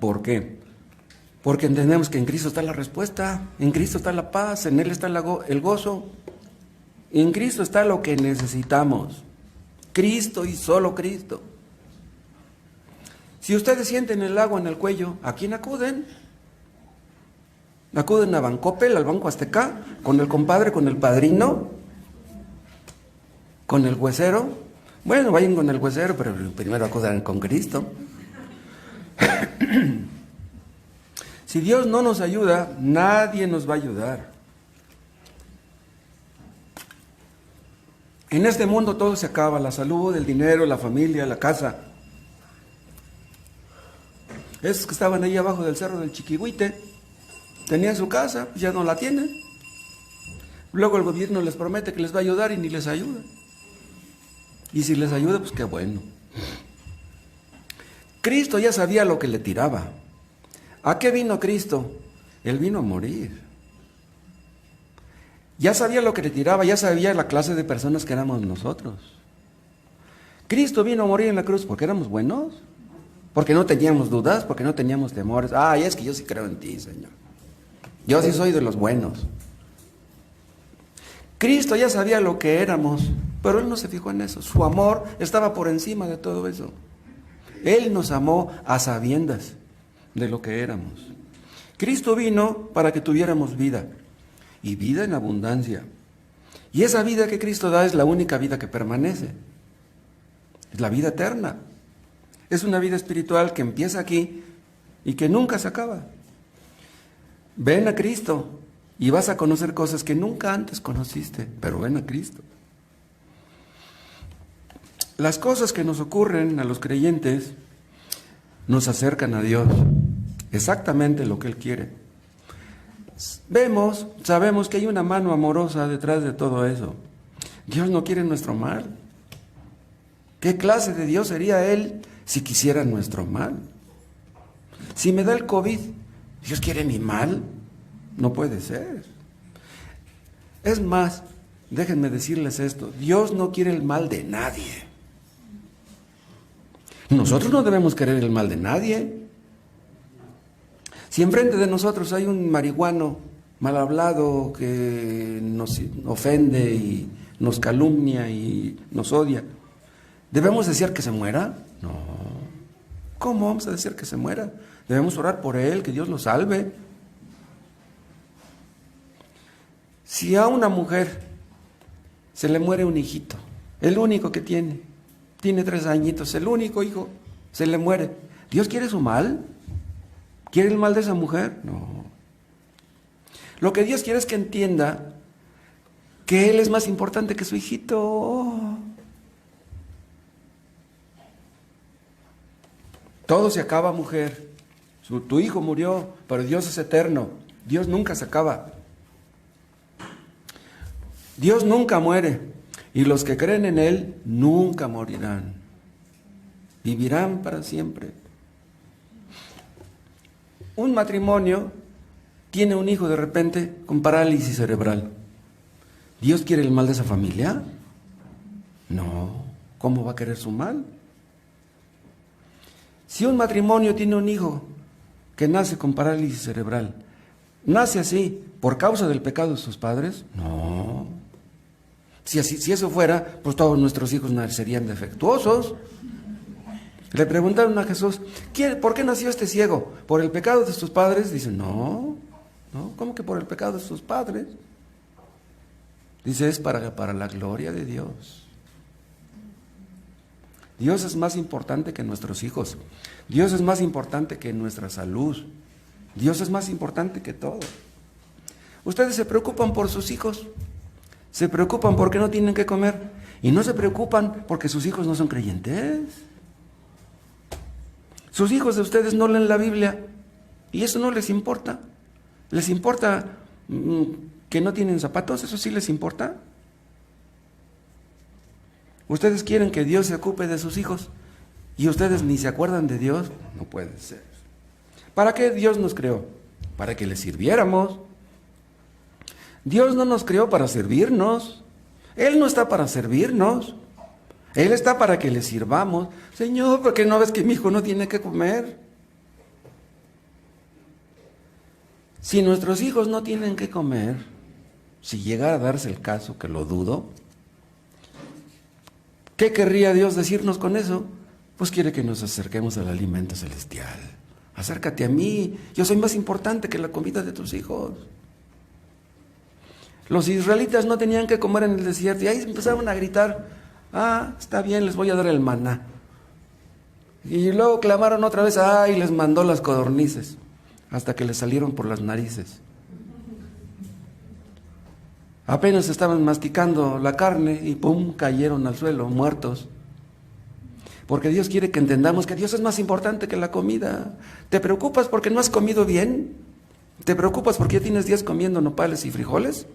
¿Por qué? Porque entendemos que en Cristo está la respuesta, en Cristo está la paz, en Él está el gozo, en Cristo está lo que necesitamos. Cristo y solo Cristo. Si ustedes sienten el agua en el cuello, ¿a quién acuden? ¿Acuden a Bancoppel, al Banco Azteca, con el compadre, con el padrino, con el huesero? Bueno, vayan con el huesero, pero primero acudan con Cristo. Si Dios no nos ayuda, nadie nos va a ayudar. En este mundo todo se acaba, la salud, el dinero, la familia, la casa. Esos que estaban ahí abajo del cerro del Chiquihuite, tenían su casa, ya no la tienen. Luego el gobierno les promete que les va a ayudar y ni les ayuda. Y si les ayuda, pues qué bueno. Cristo ya sabía lo que le tiraba. ¿A qué vino Cristo? Él vino a morir. Ya sabía lo que le tiraba, ya sabía la clase de personas que éramos nosotros. Cristo vino a morir en la cruz porque éramos buenos, porque no teníamos dudas, porque no teníamos temores. Ay, es que yo sí creo en ti, Señor. Yo sí soy de los buenos. Cristo ya sabía lo que éramos, pero Él no se fijó en eso. Su amor estaba por encima de todo eso. Él nos amó a sabiendas de lo que éramos. Cristo vino para que tuviéramos vida, y vida en abundancia. Y esa vida que Cristo da es la única vida que permanece. Es la vida eterna. Es una vida espiritual que empieza aquí y que nunca se acaba. Ven a Cristo y vas a conocer cosas que nunca antes conociste, pero ven a Cristo. Las cosas que nos ocurren a los creyentes nos acercan a Dios, exactamente lo que Él quiere. Sabemos que hay una mano amorosa detrás de todo eso. Dios no quiere nuestro mal. ¿Qué clase de Dios sería Él si quisiera nuestro mal? Si me da el COVID, ¿Dios quiere mi mal? No puede ser. Es más, déjenme decirles esto, Dios no quiere el mal de nadie. Nosotros no debemos querer el mal de nadie. Si enfrente de nosotros hay un marihuano mal hablado que nos ofende y nos calumnia y nos odia, ¿debemos decir que se muera? No. ¿Cómo vamos a decir que se muera? Debemos orar por él, que Dios lo salve. Si a una mujer se le muere un hijito, el único que tiene 3 añitos, el único hijo, se le muere, ¿Dios quiere su mal? ¿Quiere el mal de esa mujer? No. Lo que Dios quiere es que entienda que Él es más importante que su hijito. Todo se acaba, mujer. Tu hijo murió, pero Dios es eterno. Dios nunca se acaba. Dios nunca muere. Y los que creen en Él nunca morirán. Vivirán para siempre. Un matrimonio tiene un hijo de repente con parálisis cerebral. ¿Dios quiere el mal de esa familia? No. ¿Cómo va a querer su mal? Si un matrimonio tiene un hijo que nace con parálisis cerebral, ¿nace así por causa del pecado de sus padres? No. Si eso fuera, pues todos nuestros hijos nacerían defectuosos. Le preguntaron a Jesús, ¿por qué nació este ciego? ¿Por el pecado de sus padres? Dice, no, ¿cómo que por el pecado de sus padres? Dice, es para la gloria de Dios. Dios es más importante que nuestros hijos. Dios es más importante que nuestra salud. Dios es más importante que todo. Ustedes se preocupan por sus hijos. Se preocupan porque no tienen que comer. Y no se preocupan porque sus hijos no son creyentes. Sus hijos de ustedes no leen la Biblia Y eso no les importa. ¿Les importa que no tienen zapatos? ¿Eso sí les importa? ¿Ustedes quieren que Dios se ocupe de sus hijos y ustedes ni se acuerdan de Dios? No puede ser. ¿Para qué Dios nos creó? Para que le sirviéramos. Dios no nos creó para servirnos. Él no está para servirnos. Él está para que le sirvamos. Señor, ¿por qué no ves que mi hijo no tiene que comer? Si nuestros hijos no tienen que comer, si llegara a darse el caso, que lo dudo, ¿qué querría Dios decirnos con eso? Pues quiere que nos acerquemos al alimento celestial. Acércate a mí, yo soy más importante que la comida de tus hijos. Los israelitas no tenían que comer en el desierto y ahí empezaron a gritar, está bien, les voy a dar el maná. Y luego clamaron otra vez, y les mandó las codornices, hasta que les salieron por las narices. Apenas estaban masticando la carne y ¡pum!, cayeron al suelo, muertos. Porque Dios quiere que entendamos que Dios es más importante que la comida. ¿Te preocupas porque no has comido bien? ¿Te preocupas porque ya tienes días comiendo nopales y frijoles?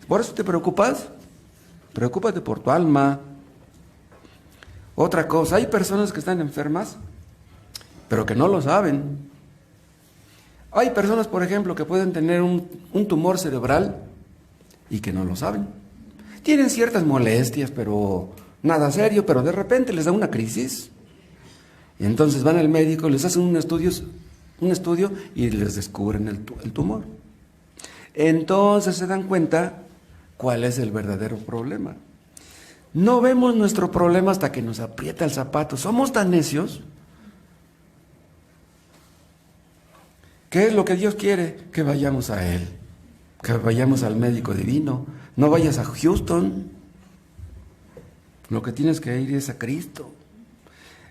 ¿Por eso te preocupas? Preocúpate por tu alma. Otra cosa, hay personas que están enfermas, pero que no lo saben. Hay personas, por ejemplo, que pueden tener un tumor cerebral y que no lo saben. Tienen ciertas molestias, pero nada serio, pero de repente les da una crisis. Y entonces van al médico, les hacen un estudio y les descubren el tumor. Entonces se dan cuenta cuál es el verdadero problema. No vemos nuestro problema hasta que nos aprieta el zapato. Somos tan necios. ¿Qué es lo que Dios quiere? Que vayamos a Él, que vayamos al médico divino. No vayas a Houston. Lo que tienes que ir es a Cristo.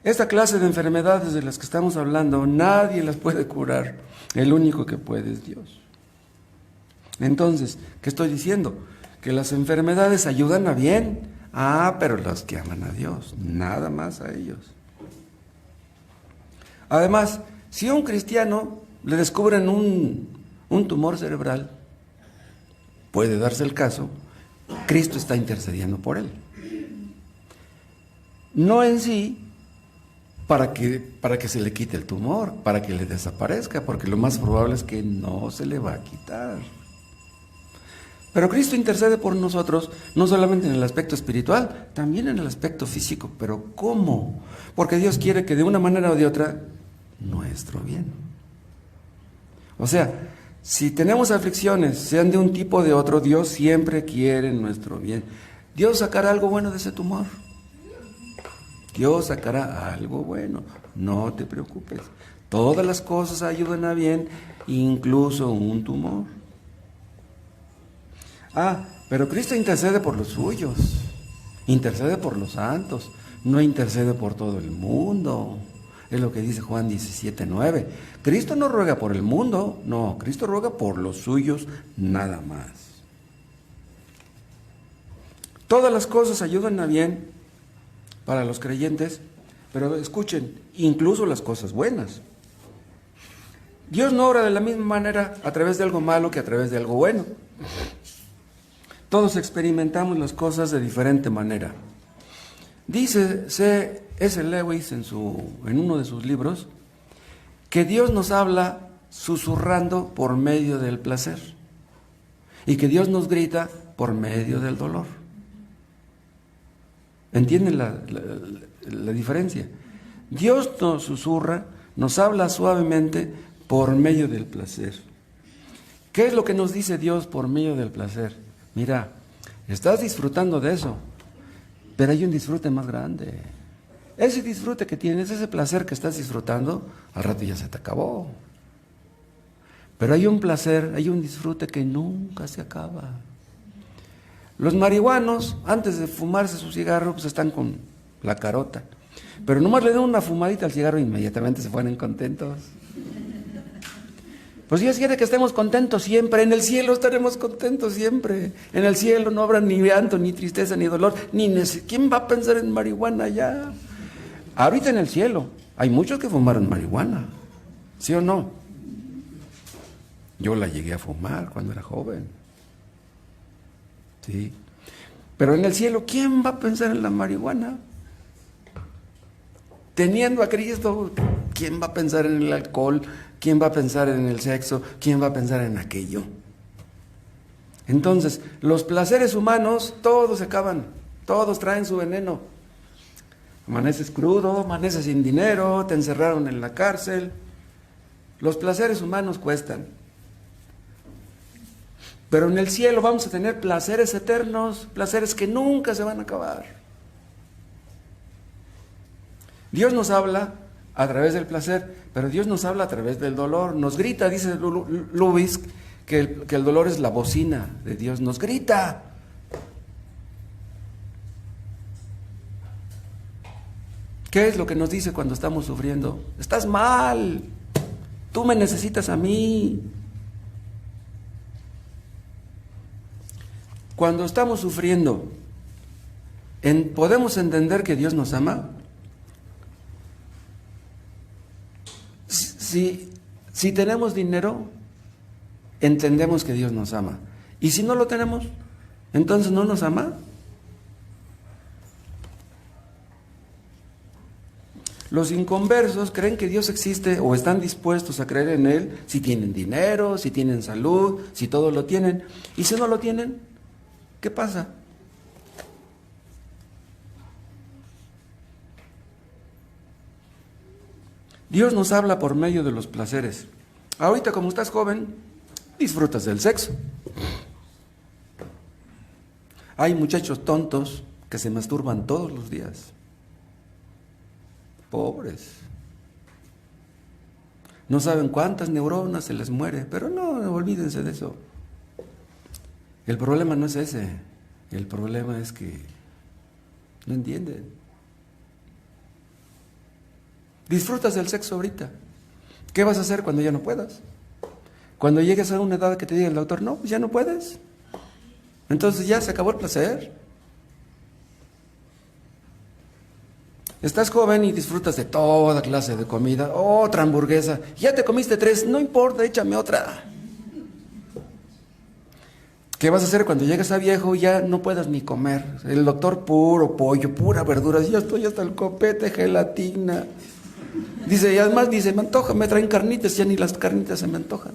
Esta clase de enfermedades de las que estamos hablando, nadie las puede curar. El único que puede es Dios. Entonces, ¿qué estoy diciendo? Que las enfermedades ayudan a bien. Pero los que aman a Dios, nada más a ellos. Además, si a un cristiano le descubren un tumor cerebral, puede darse el caso, Cristo está intercediendo por él. No en sí para que se le quite el tumor, para que le desaparezca, porque lo más probable es que no se le va a quitar. Pero Cristo intercede por nosotros, no solamente en el aspecto espiritual, también en el aspecto físico. ¿Pero cómo? Porque Dios quiere que de una manera o de otra, nuestro bien. O sea, si tenemos aflicciones, sean de un tipo o de otro, Dios siempre quiere nuestro bien. Dios sacará algo bueno de ese tumor. Dios sacará algo bueno, no te preocupes. Todas las cosas ayudan a bien, incluso un tumor. Pero Cristo intercede por los suyos, intercede por los santos, no intercede por todo el mundo. Es lo que dice Juan 17:9. Cristo no ruega por el mundo, no, Cristo ruega por los suyos nada más. Todas las cosas ayudan a bien para los creyentes, pero escuchen, incluso las cosas buenas. Dios no obra de la misma manera a través de algo malo que a través de algo bueno. Todos experimentamos las cosas de diferente manera. Dice C.S. Lewis en uno de sus libros que Dios nos habla susurrando por medio del placer y que Dios nos grita por medio del dolor. ¿Entienden la diferencia? Dios nos susurra, nos habla suavemente por medio del placer. ¿Qué es lo que nos dice Dios por medio del placer? Mira, estás disfrutando de eso, pero hay un disfrute más grande. Ese disfrute que tienes, ese placer que estás disfrutando, al rato ya se te acabó. Pero hay un placer, hay un disfrute que nunca se acaba. Los marihuanos, antes de fumarse su cigarro, pues están con la carota. Pero nomás le dan una fumadita al cigarro e inmediatamente se ponen contentos. Pues Dios quiere que estemos contentos siempre. En el cielo estaremos contentos siempre. En el cielo no habrá ni llanto, ni tristeza, ni dolor, ¿quién va a pensar en marihuana ya? Ahorita en el cielo hay muchos que fumaron marihuana, ¿sí o no? Yo la llegué a fumar cuando era joven. Sí. Pero en el cielo, ¿quién va a pensar en la marihuana? Teniendo a Cristo, ¿quién va a pensar en el alcohol? ¿Quién va a pensar en el sexo? ¿Quién va a pensar en aquello? Entonces, los placeres humanos, todos se acaban, todos traen su veneno. Amaneces crudo, amaneces sin dinero, te encerraron en la cárcel. Los placeres humanos cuestan. Pero en el cielo vamos a tener placeres eternos, placeres que nunca se van a acabar. Dios nos habla a través del placer, pero Dios nos habla a través del dolor. Nos grita, dice Lubitsch, que el dolor es la bocina de Dios. Nos grita. ¿Qué es lo que nos dice cuando estamos sufriendo? Estás mal. Tú me necesitas a mí. Cuando estamos sufriendo, ¿podemos entender que Dios nos ama? Si tenemos dinero, entendemos que Dios nos ama. Y si no lo tenemos, entonces ¿no nos ama? Los inconversos creen que Dios existe o están dispuestos a creer en Él si tienen dinero, si tienen salud, si todo lo tienen. Y si no lo tienen, ¿qué pasa? Dios nos habla por medio de los placeres. Ahorita, como estás joven, disfrutas del sexo. Hay muchachos tontos que se masturban todos los días. Pobres. No saben cuántas neuronas se les muere, pero no, olvídense de eso. El problema no es ese. El problema es que no entienden. Disfrutas del sexo ahorita. ¿Qué vas a hacer cuando ya no puedas? Cuando llegues a una edad que te diga el doctor, no, pues ya no puedes. Entonces ya se acabó el placer. Estás joven y disfrutas de toda clase de comida. Otra hamburguesa. Ya te comiste 3, no importa, échame otra. ¿Qué vas a hacer cuando llegues a viejo y ya no puedas ni comer? El doctor, puro pollo, pura verdura. Ya estoy hasta el copete, gelatina. Dice, y además dice, me antoja, me traen carnitas, ya ni las carnitas se me antojan.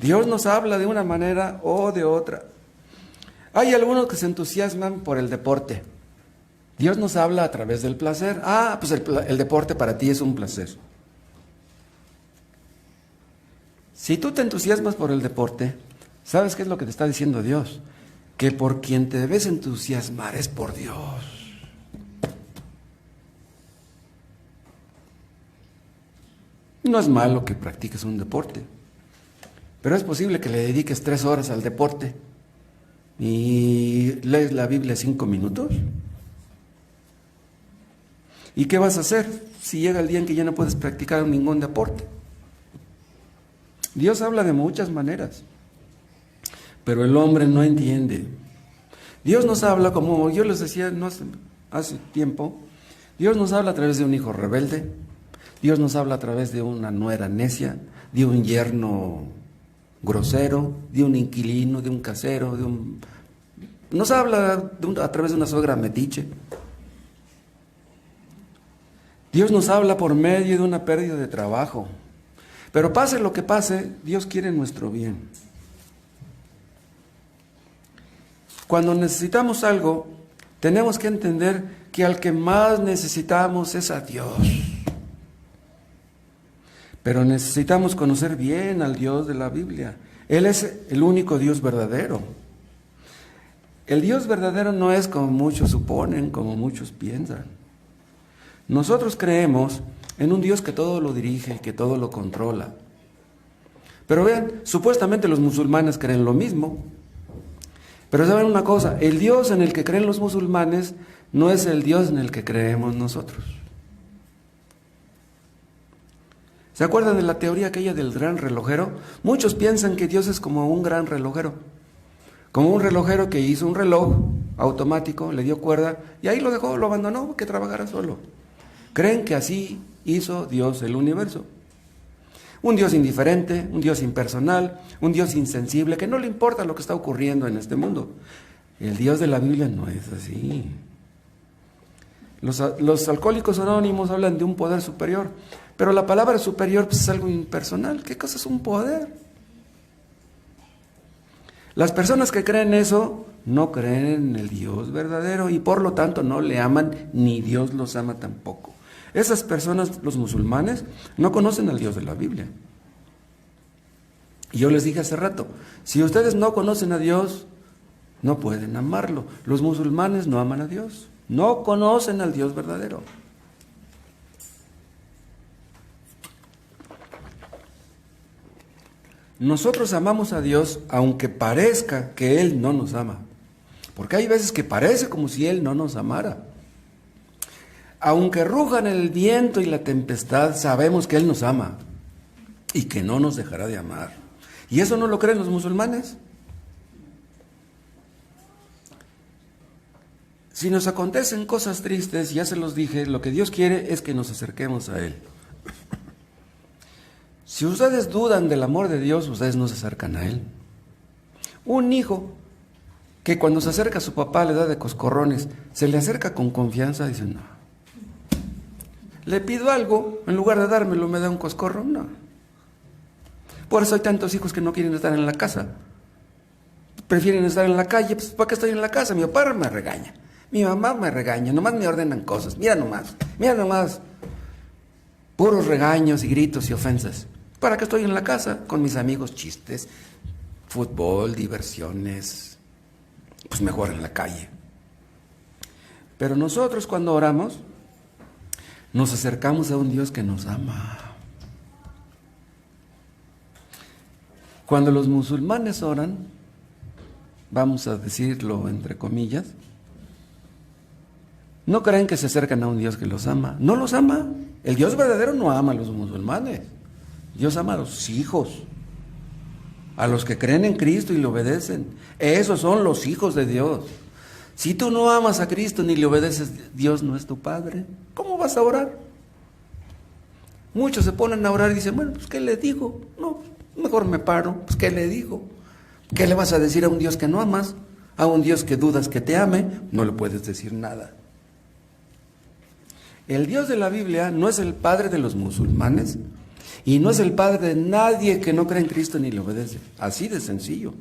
Dios nos habla de una manera o de otra. Hay algunos que se entusiasman por el deporte. Dios nos habla a través del placer. Pues el deporte para ti es un placer. Si tú te entusiasmas por el deporte, ¿sabes qué es lo que te está diciendo Dios? Que por quien te debes entusiasmar es por Dios. No es malo que practiques un deporte, pero es posible que le dediques 3 horas al deporte y lees la Biblia 5 minutos. ¿Y qué vas a hacer si llega el día en que ya no puedes practicar ningún deporte? Dios habla de muchas maneras, pero el hombre no entiende. Dios nos habla, como yo les decía hace tiempo, Dios nos habla a través de un hijo rebelde, Dios nos habla a través de una nuera necia, de un yerno grosero, de un inquilino, de un casero, nos habla a través de una suegra metiche. Dios nos habla por medio de una pérdida de trabajo. Pero pase lo que pase, Dios quiere nuestro bien. Cuando necesitamos algo, tenemos que entender que al que más necesitamos es a Dios. Pero necesitamos conocer bien al Dios de la Biblia. Él es el único Dios verdadero. El Dios verdadero no es como muchos suponen, como muchos piensan. Nosotros creemos en un Dios que todo lo dirige, que todo lo controla. Pero vean, supuestamente los musulmanes creen lo mismo. Pero saben una cosa, el Dios en el que creen los musulmanes no es el Dios en el que creemos nosotros. ¿Se acuerdan de la teoría aquella del gran relojero? Muchos piensan que Dios es como un gran relojero. Como un relojero que hizo un reloj automático, le dio cuerda y ahí lo dejó, lo abandonó, que trabajara solo. Creen que así hizo Dios el universo. Un Dios indiferente, un Dios impersonal, un Dios insensible, que no le importa lo que está ocurriendo en este mundo. El Dios de la Biblia no es así. Los alcohólicos anónimos hablan de un poder superior, pero la palabra superior pues, es algo impersonal. ¿Qué cosa es un poder? Las personas que creen eso no creen en el Dios verdadero y por lo tanto no le aman, ni Dios los ama tampoco. Esas personas, los musulmanes, no conocen al Dios de la Biblia. Y yo les dije hace rato, si ustedes no conocen a Dios, no pueden amarlo. Los musulmanes no aman a Dios, no conocen al Dios verdadero. Nosotros amamos a Dios aunque parezca que Él no nos ama. Porque hay veces que parece como si Él no nos amara. Aunque rujan el viento y la tempestad, sabemos que Él nos ama y que no nos dejará de amar. ¿Y eso no lo creen los musulmanes? Si nos acontecen cosas tristes, ya se los dije, lo que Dios quiere es que nos acerquemos a Él. Si ustedes dudan del amor de Dios, ustedes no se acercan a Él. Un hijo que cuando se acerca a su papá le da de coscorrones, se le acerca con confianza, dice, no. Le pido algo, en lugar de dármelo, me da un coscorrón, no. Por eso hay tantos hijos que no quieren estar en la casa. Prefieren estar en la calle, pues ¿para qué estoy en la casa? Mi papá me regaña, mi mamá me regaña, nomás me ordenan cosas, mira nomás, puros regaños y gritos y ofensas. ¿Para qué estoy en la casa? Con mis amigos, chistes, fútbol, diversiones, pues mejor en la calle. Pero nosotros cuando oramos, nos acercamos a un Dios que nos ama. Cuando los musulmanes oran, vamos a decirlo entre comillas, no creen que se acercan a un Dios que los ama. No los ama. El Dios verdadero no ama a los musulmanes. Dios ama a los hijos, a los que creen en Cristo y le obedecen. Esos son los hijos de Dios. Si tú no amas a Cristo ni le obedeces, Dios no es tu Padre. ¿Cómo vas a orar? Muchos se ponen a orar y dicen, bueno, pues ¿qué le digo? No, mejor me paro, pues ¿qué le digo? ¿Qué le vas a decir a un Dios que no amas? A un Dios que dudas que te ame, no le puedes decir nada. El Dios de la Biblia no es el Padre de los musulmanes y no es el Padre de nadie que no cree en Cristo ni le obedece. Así de sencillo.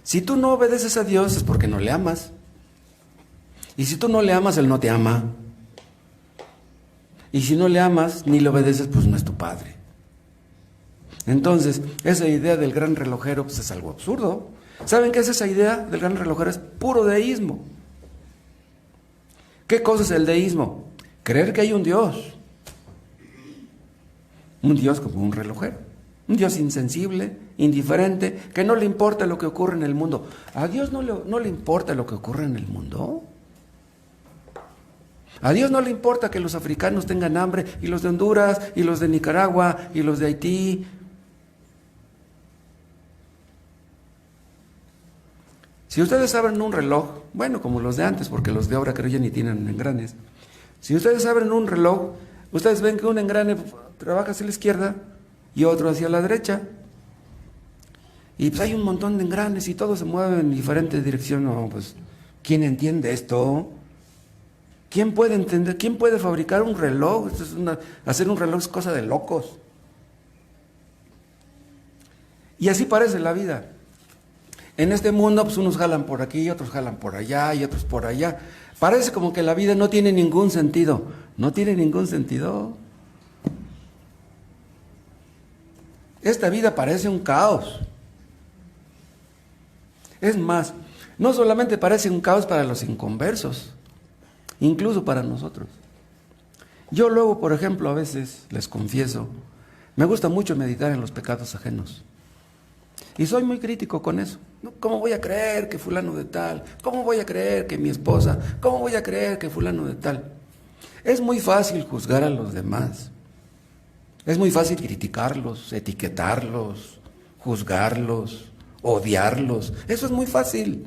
Si tú no obedeces a Dios es porque no le amas. Y si tú no le amas, Él no te ama. Y si no le amas ni le obedeces, pues no es tu Padre. Entonces, esa idea del gran relojero pues es algo absurdo. ¿Saben qué es esa idea del gran relojero? Es puro deísmo. ¿Qué cosa es el deísmo? Creer que hay un Dios. Un Dios como un relojero. Un Dios insensible, indiferente, que no le importa lo que ocurre en el mundo. ¿A Dios no le importa lo que ocurre en el mundo? A Dios no le importa que los africanos tengan hambre, y los de Honduras, y los de Nicaragua, y los de Haití. Si ustedes abren un reloj, bueno, como los de antes, porque los de ahora creo ya ni tienen engranes. Si ustedes abren un reloj, ustedes ven que un engrane trabaja hacia la izquierda y otro hacia la derecha. Y pues hay un montón de engranes y todo se mueve en diferentes direcciones. No, pues, ¿quién entiende esto? ¿Quién puede entender? ¿Quién puede fabricar un reloj? Hacer un reloj es cosa de locos. Y así parece la vida. En este mundo, pues unos jalan por aquí, otros jalan por allá y otros por allá. Parece como que la vida no tiene ningún sentido. No tiene ningún sentido. Esta vida parece un caos. Es más, no solamente parece un caos para los inconversos, incluso para nosotros. Yo luego, por ejemplo, a veces, les confieso, me gusta mucho meditar en los pecados ajenos. Y soy muy crítico con eso. ¿Cómo voy a creer que fulano de tal? ¿Cómo voy a creer que mi esposa? ¿Cómo voy a creer que fulano de tal? Es muy fácil juzgar a los demás. Es muy fácil criticarlos, etiquetarlos, juzgarlos, odiarlos. Eso es muy fácil.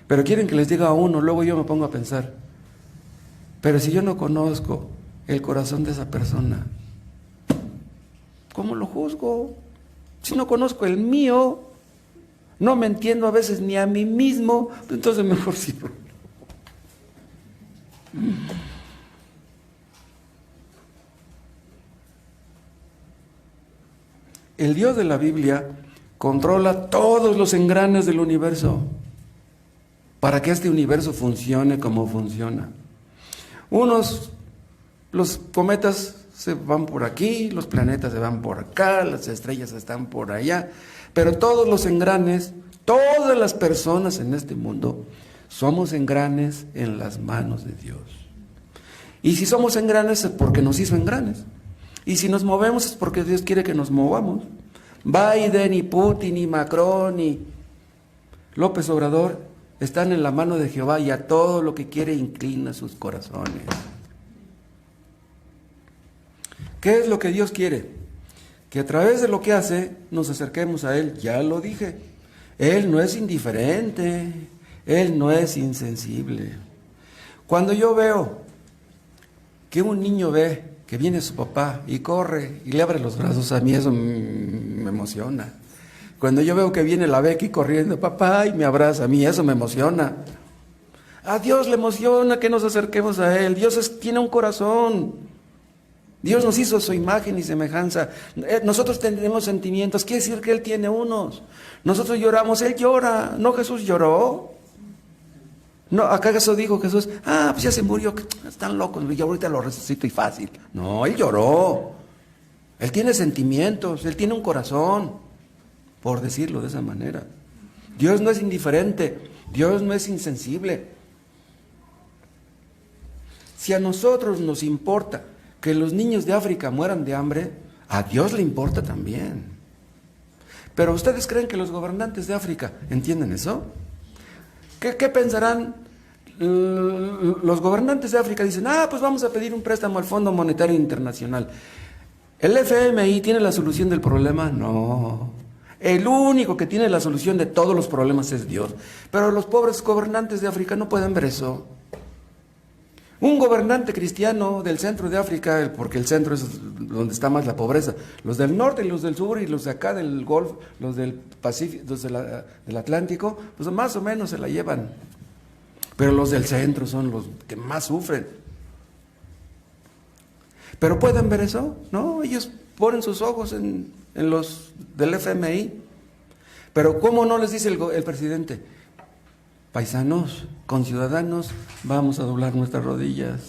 Pero quieren que les diga a uno, luego yo me pongo a pensar, pero si yo no conozco el corazón de esa persona, ¿Cómo lo juzgo? Si no conozco el mío, no me entiendo a veces ni a mí mismo, entonces mejor sirvo. El Dios de la Biblia controla todos los engranes del universo para que este universo funcione como funciona. Los cometas se van por aquí, los planetas se van por acá, las estrellas están por allá, pero todos los engranes, todas las personas en este mundo, somos engranes en las manos de Dios. Y si somos engranes es porque nos hizo engranes. Y si nos movemos es porque Dios quiere que nos movamos. Biden y Putin y Macron y López Obrador están en la mano de Jehová y a todo lo que quiere inclina sus corazones. ¿Qué es lo que Dios quiere? Que a través de lo que hace nos acerquemos a Él. Ya lo dije. Él no es indiferente. Él no es insensible. Cuando yo veo que un niño ve que viene su papá y corre y le abre los brazos, a mí eso me emociona. Cuando yo veo que viene la Becky corriendo, papá, y me abraza, a mí eso me emociona. A Dios le emociona que nos acerquemos a Él. Dios tiene un corazón. Dios nos hizo su imagen y semejanza. Nosotros tenemos sentimientos, quiere decir que Él tiene unos. Nosotros lloramos, Él llora. ¿No Jesús lloró? No, ¿acaso dijo Jesús, pues ya se murió, están locos, yo ahorita lo resucito y fácil? No, Él lloró. Él tiene sentimientos, Él tiene un corazón, por decirlo de esa manera. Dios no es indiferente, Dios no es insensible. Si a nosotros nos importa que los niños de África mueran de hambre, a Dios le importa también. Pero ¿ustedes creen que los gobernantes de África entienden eso? ¿Qué pensarán? Los gobernantes de África dicen, pues vamos a pedir un préstamo al Fondo Monetario Internacional. ¿El FMI tiene la solución del problema? No. El único que tiene la solución de todos los problemas es Dios. Pero los pobres gobernantes de África no pueden ver eso. Un gobernante cristiano del centro de África, porque el centro es donde está más la pobreza, los del norte y los del sur y los de acá del Golfo, los del Pacífico, los del Atlántico, pues más o menos se la llevan. Pero los del centro son los que más sufren. ¿Pero pueden ver eso? No, ellos ponen sus ojos en los del FMI. Pero ¿cómo no les dice el presidente? Paisanos, conciudadanos, vamos a doblar nuestras rodillas.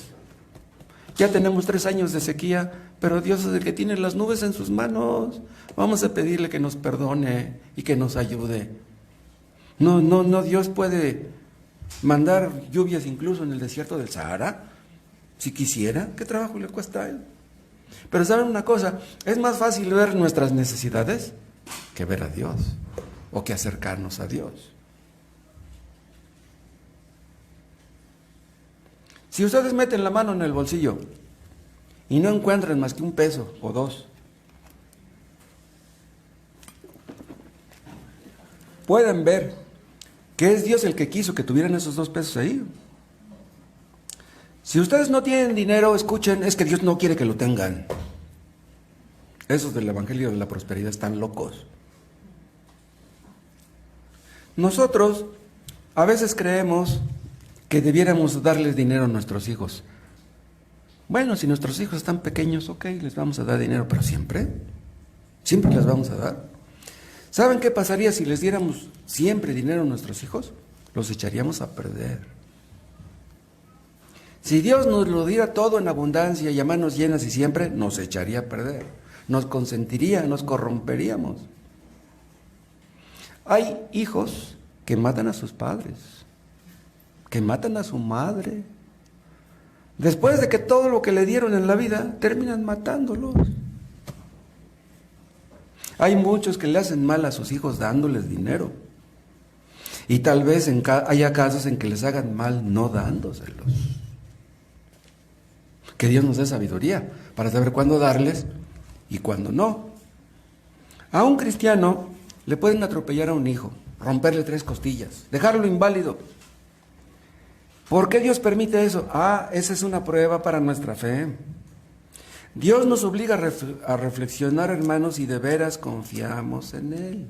Ya tenemos 3 años de sequía, pero Dios es el que tiene las nubes en sus manos. Vamos a pedirle que nos perdone y que nos ayude. No, Dios puede mandar lluvias incluso en el desierto del Sahara, si quisiera. ¿Qué trabajo le cuesta a Él? Pero ¿saben una cosa? Es más fácil ver nuestras necesidades que ver a Dios o que acercarnos a Dios. Si ustedes meten la mano en el bolsillo y no encuentran más que 1 peso o 2, pueden ver que es Dios el que quiso que tuvieran esos 2 pesos ahí. Si ustedes no tienen dinero, escuchen, es que Dios no quiere que lo tengan. Esos del Evangelio de la Prosperidad están locos. Nosotros a veces creemos que debiéramos darles dinero a nuestros hijos. Bueno, si nuestros hijos están pequeños, ok, les vamos a dar dinero, pero siempre les vamos a dar. ¿Saben qué pasaría si les diéramos siempre dinero a nuestros hijos? Los echaríamos a perder. Si Dios nos lo diera todo en abundancia y a manos llenas y siempre, nos echaría a perder. Nos consentiría, nos corromperíamos. Hay hijos que matan a sus padres, que matan a su madre. Después de que todo lo que le dieron en la vida, terminan matándolos. Hay muchos que le hacen mal a sus hijos dándoles dinero. Y tal vez haya casos en que les hagan mal no dándoselos. Que Dios nos dé sabiduría para saber cuándo darles y cuándo no. A un cristiano le pueden atropellar a un hijo, romperle 3 costillas, dejarlo inválido. ¿Por qué Dios permite eso? Esa es una prueba para nuestra fe. Dios nos obliga a reflexionar, hermanos, y de veras confiamos en Él.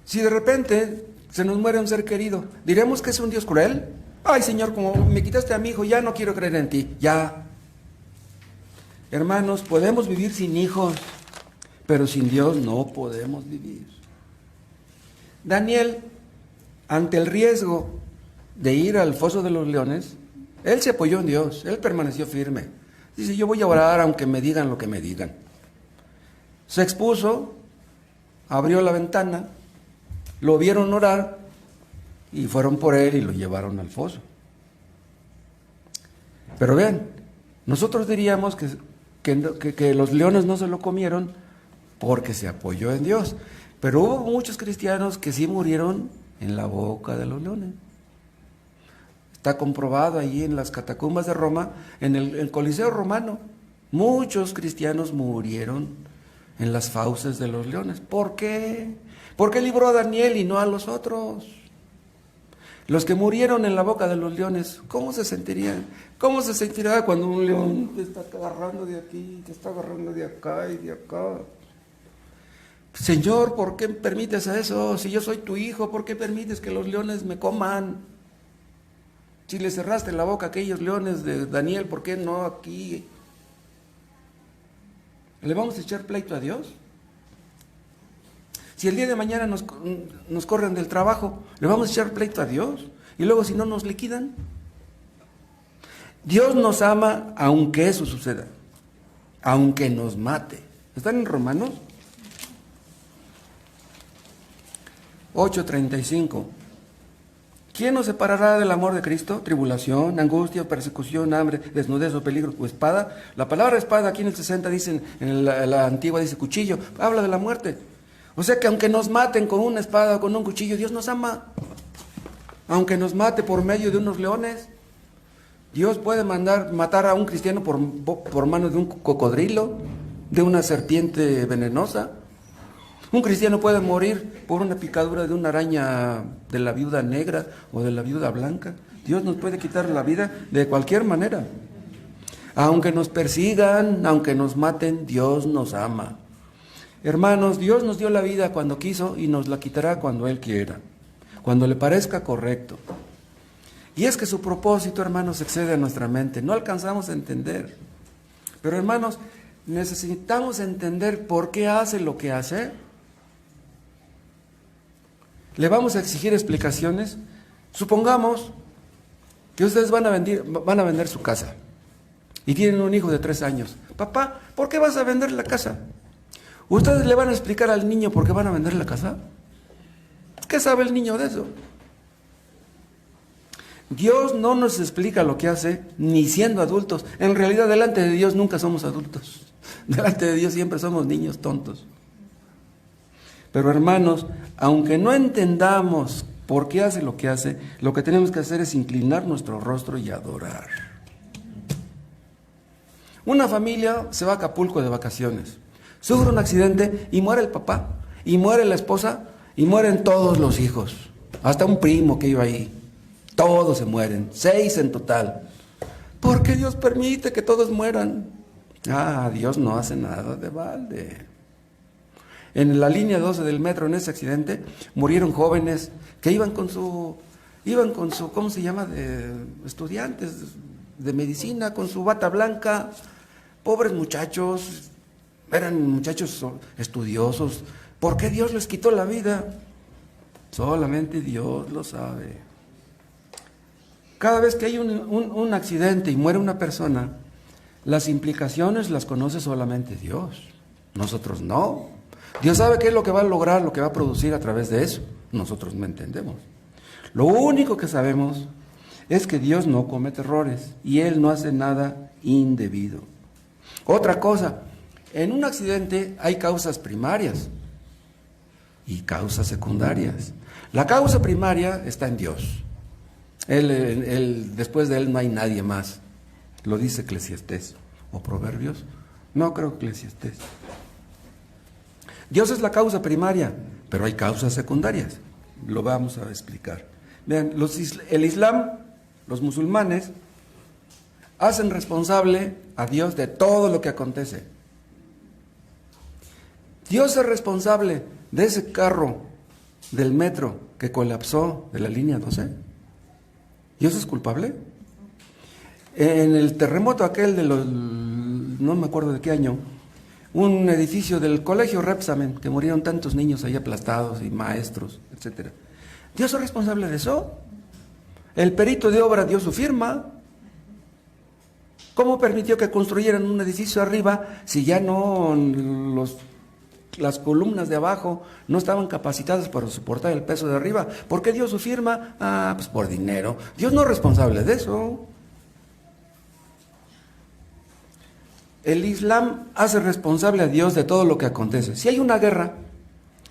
Si de repente se nos muere un ser querido, ¿diremos que es un Dios cruel? Ay, Señor, como me quitaste a mi hijo, ya no quiero creer en ti, ya. Hermanos, podemos vivir sin hijos, pero sin Dios no podemos vivir. Daniel, ante el riesgo de ir al foso de los leones, él se apoyó en Dios, él permaneció firme. Dice, yo voy a orar aunque me digan lo que me digan. Se expuso, abrió la ventana, lo vieron orar y fueron por él y lo llevaron al foso. Pero vean, nosotros diríamos que los leones no se lo comieron porque se apoyó en Dios. Pero hubo muchos cristianos que sí murieron en la boca de los leones. Está comprobado allí en las catacumbas de Roma, en el Coliseo romano. Muchos cristianos murieron en las fauces de los leones. ¿Por qué? ¿Por qué libró a Daniel y no a los otros? Los que murieron en la boca de los leones, ¿cómo se sentirían? ¿Cómo se sentirá cuando un león te está agarrando de aquí, te está agarrando de acá y de acá? Señor, ¿por qué permites eso? Si yo soy tu hijo, ¿por qué permites que los leones me coman? Si le cerraste la boca a aquellos leones de Daniel, ¿por qué no aquí? ¿Le vamos a echar pleito a Dios? Si el día de mañana nos corren del trabajo, ¿le vamos a echar pleito a Dios? Y luego si no nos liquidan. Dios nos ama aunque eso suceda, aunque nos mate. ¿Están en Romanos? 8:35. ¿Quién nos separará del amor de Cristo? ¿Tribulación, angustia, persecución, hambre, desnudez o peligro o espada? La palabra espada aquí en el 60 dice, en la antigua dice cuchillo, habla de la muerte. O sea que aunque nos maten con una espada o con un cuchillo, Dios nos ama. Aunque nos mate por medio de unos leones, Dios puede matar a un cristiano por manos de un cocodrilo, de una serpiente venenosa. Un cristiano puede morir por una picadura de una araña de la viuda negra o de la viuda blanca. Dios nos puede quitar la vida de cualquier manera. Aunque nos persigan, aunque nos maten, Dios nos ama. Hermanos, Dios nos dio la vida cuando quiso y nos la quitará cuando Él quiera, cuando le parezca correcto. Y es que su propósito, hermanos, excede a nuestra mente. No alcanzamos a entender. Pero, hermanos, necesitamos entender por qué hace lo que hace. ¿Le vamos a exigir explicaciones? Supongamos que ustedes van a vender su casa y tienen un hijo de 3 años. Papá, ¿por qué vas a vender la casa? ¿Ustedes le van a explicar al niño por qué van a vender la casa? ¿Qué sabe el niño de eso? Dios no nos explica lo que hace ni siendo adultos. En realidad, delante de Dios nunca somos adultos. Delante de Dios siempre somos niños tontos. Pero hermanos, aunque no entendamos por qué hace lo que hace, lo que tenemos que hacer es inclinar nuestro rostro y adorar. Una familia se va a Acapulco de vacaciones, sufre un accidente y muere el papá, y muere la esposa, y mueren todos los hijos, hasta un primo que iba ahí. Todos se mueren, 6 en total. ¿Por qué Dios permite que todos mueran? Dios no hace nada de balde. En la línea 12 del metro, en ese accidente, murieron jóvenes que iban con su, ¿cómo se llama?, de estudiantes de medicina, con su bata blanca. Pobres muchachos, eran muchachos estudiosos. ¿Por qué Dios les quitó la vida? Solamente Dios lo sabe. Cada vez que hay un accidente y muere una persona, las implicaciones las conoce solamente Dios. Nosotros no. Dios sabe qué es lo que va a lograr, lo que va a producir a través de eso. Nosotros no entendemos. Lo único que sabemos es que Dios no comete errores y Él no hace nada indebido. Otra cosa, en un accidente hay causas primarias y causas secundarias. La causa primaria está en Dios. Después de Él no hay nadie más. Lo dice Eclesiastés o Proverbios. No creo Eclesiastés. Dios es la causa primaria, pero hay causas secundarias. Lo vamos a explicar. Vean, el Islam, los musulmanes, hacen responsable a Dios de todo lo que acontece. Dios es responsable de ese carro del metro que colapsó de la línea 12. ¿Dios es culpable? En el terremoto aquel de los, no me acuerdo de qué año, un edificio del colegio Repsamen, que murieron tantos niños ahí aplastados y maestros, etcétera. ¿Dios es responsable de eso? El perito de obra dio su firma. ¿Cómo permitió que construyeran un edificio arriba si ya no las columnas de abajo no estaban capacitadas para soportar el peso de arriba? ¿Por qué dio su firma? Ah, pues por dinero. Dios no es responsable de eso. El Islam hace responsable a Dios de todo lo que acontece. Si hay una guerra,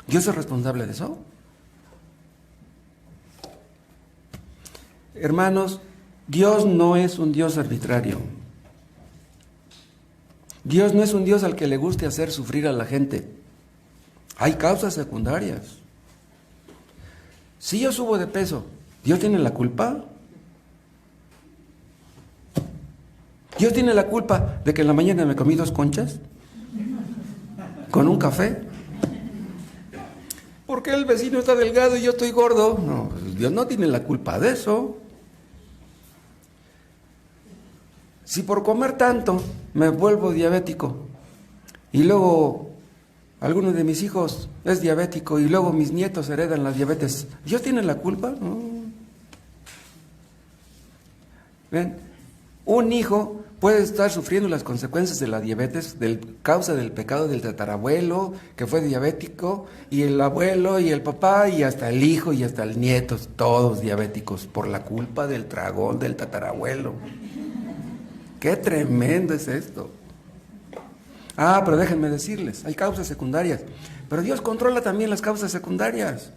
¿Dios es responsable de eso? Hermanos, Dios no es un Dios arbitrario. Dios no es un Dios al que le guste hacer sufrir a la gente. Hay causas secundarias. Si yo subo de peso, ¿Dios tiene la culpa? ¿Dios tiene la culpa de que en la mañana me comí 2 conchas? ¿Con un café? ¿Por qué el vecino está delgado y yo estoy gordo? No, pues Dios no tiene la culpa de eso. Si por comer tanto me vuelvo diabético y luego alguno de mis hijos es diabético y luego mis nietos heredan la diabetes, ¿Dios tiene la culpa? No. ¿Ven? Un hijo puede estar sufriendo las consecuencias de la diabetes, causa del pecado del tatarabuelo, que fue diabético, y el abuelo, y el papá, y hasta el hijo, y hasta el nieto, todos diabéticos, por la culpa del tragón del tatarabuelo. ¡Qué tremendo es esto! Ah, pero déjenme decirles, hay causas secundarias, pero Dios controla también las causas secundarias.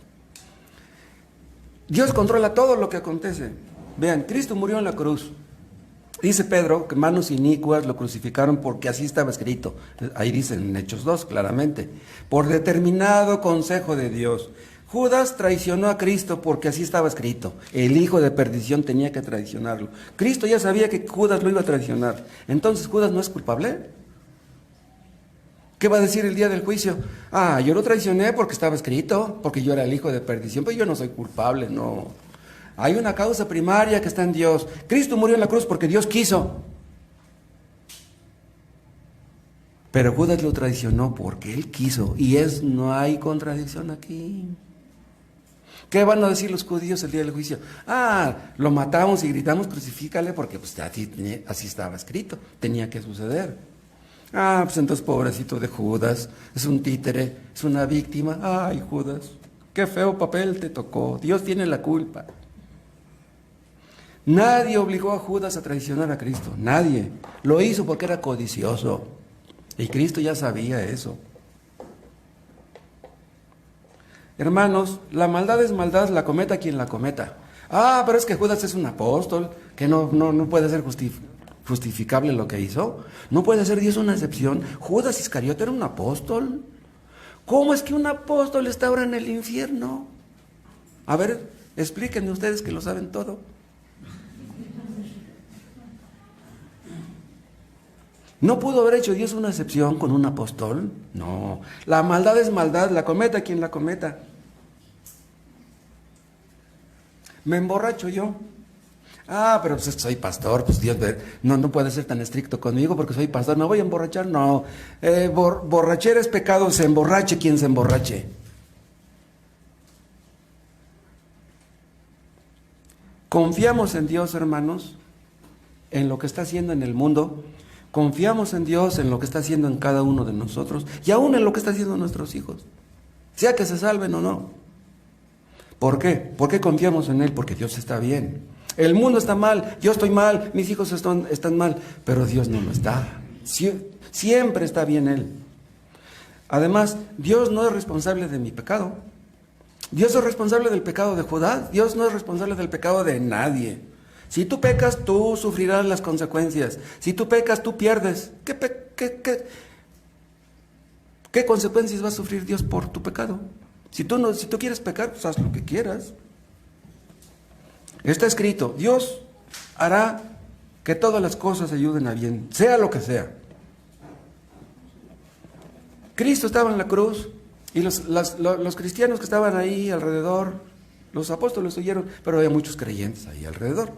Dios controla todo lo que acontece. Vean, Cristo murió en la cruz. Dice Pedro que manos inicuas lo crucificaron porque así estaba escrito. Ahí dice en Hechos 2 claramente. Por determinado consejo de Dios. Judas traicionó a Cristo porque así estaba escrito. El hijo de perdición tenía que traicionarlo. Cristo ya sabía que Judas lo iba a traicionar. Entonces, ¿Judas no es culpable? ¿Qué va a decir el día del juicio? Ah, yo lo traicioné porque estaba escrito, porque yo era el hijo de perdición, pero yo no soy culpable, no. Hay una causa primaria que está en Dios. Cristo murió en la cruz porque Dios quiso. Pero Judas lo traicionó porque él quiso. Y no hay contradicción aquí. ¿Qué van a decir los judíos el día del juicio? Ah, lo matamos y gritamos, crucifícale, porque pues, así estaba escrito. Tenía que suceder. Ah, pues entonces pobrecito de Judas. Es un títere, es una víctima. Ay, Judas, qué feo papel te tocó. Dios tiene la culpa. Nadie obligó a Judas a traicionar a Cristo, nadie. Lo hizo porque era codicioso. Y Cristo ya sabía eso. Hermanos, la maldad es maldad, la cometa quien la cometa. Ah, pero es que Judas es un apóstol, que no puede ser justificable lo que hizo. No puede ser Dios una excepción. Judas Iscariote era un apóstol. ¿Cómo es que un apóstol está ahora en el infierno? A ver, explíquenme ustedes que lo saben todo. ¿No pudo haber hecho Dios una excepción con un apóstol? No. La maldad es maldad, la cometa quien la cometa. Me emborracho yo. Ah, pero pues soy pastor, pues Dios no puede ser tan estricto conmigo porque soy pastor. ¿Me voy a emborrachar? No. Borrachera es pecado, se emborrache quien se emborrache. Confiamos en Dios, hermanos, en lo que está haciendo en el mundo. Confiamos en Dios, en lo que está haciendo en cada uno de nosotros y aún en lo que está haciendo nuestros hijos, sea que se salven o no. ¿Por qué? ¿Por qué confiamos en Él? Porque Dios está bien. El mundo está mal, yo estoy mal, mis hijos están mal, pero Dios no lo está. Siempre está bien Él. Además, Dios no es responsable de mi pecado. Dios es responsable del pecado de Judá. Dios no es responsable del pecado de nadie. Si tú pecas, tú sufrirás las consecuencias. Si tú pecas, tú pierdes. ¿Qué consecuencias va a sufrir Dios por tu pecado? Si tú quieres pecar, pues haz lo que quieras. Está escrito, Dios hará que todas las cosas ayuden a bien, sea lo que sea. Cristo estaba en la cruz y los cristianos que estaban ahí alrededor, los apóstoles oyeron, pero había muchos creyentes ahí alrededor.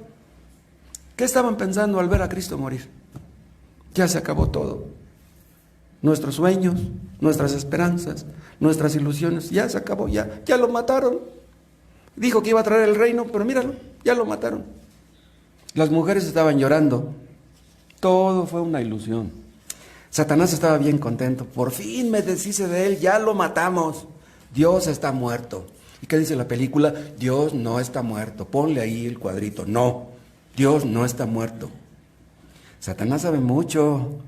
¿Qué estaban pensando al ver a Cristo morir? Ya se acabó todo. Nuestros sueños, nuestras esperanzas, nuestras ilusiones, ya se acabó, ya lo mataron. Dijo que iba a traer el reino, pero míralo, ya lo mataron. Las mujeres estaban llorando. Todo fue una ilusión. Satanás estaba bien contento. Por fin me deshice de él, ya lo matamos. Dios está muerto. ¿Y qué dice la película? Dios no está muerto. Ponle ahí el cuadrito. No, Dios no está muerto. Satanás sabe mucho,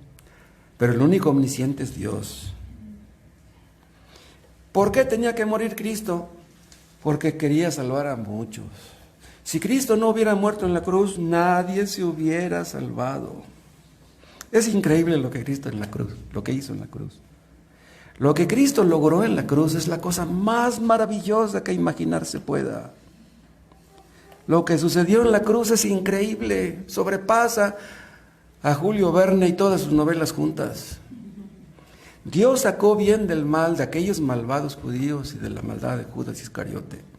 pero el único omnisciente es Dios. ¿Por qué tenía que morir Cristo? Porque quería salvar a muchos. Si Cristo no hubiera muerto en la cruz, nadie se hubiera salvado. Es increíble lo que Cristo en la cruz, lo que hizo en la cruz. Lo que Cristo logró en la cruz es la cosa más maravillosa que imaginarse pueda. Lo que sucedió en la cruz es increíble, sobrepasa a Julio Verne y todas sus novelas juntas. Dios sacó bien del mal de aquellos malvados judíos y de la maldad de Judas Iscariote.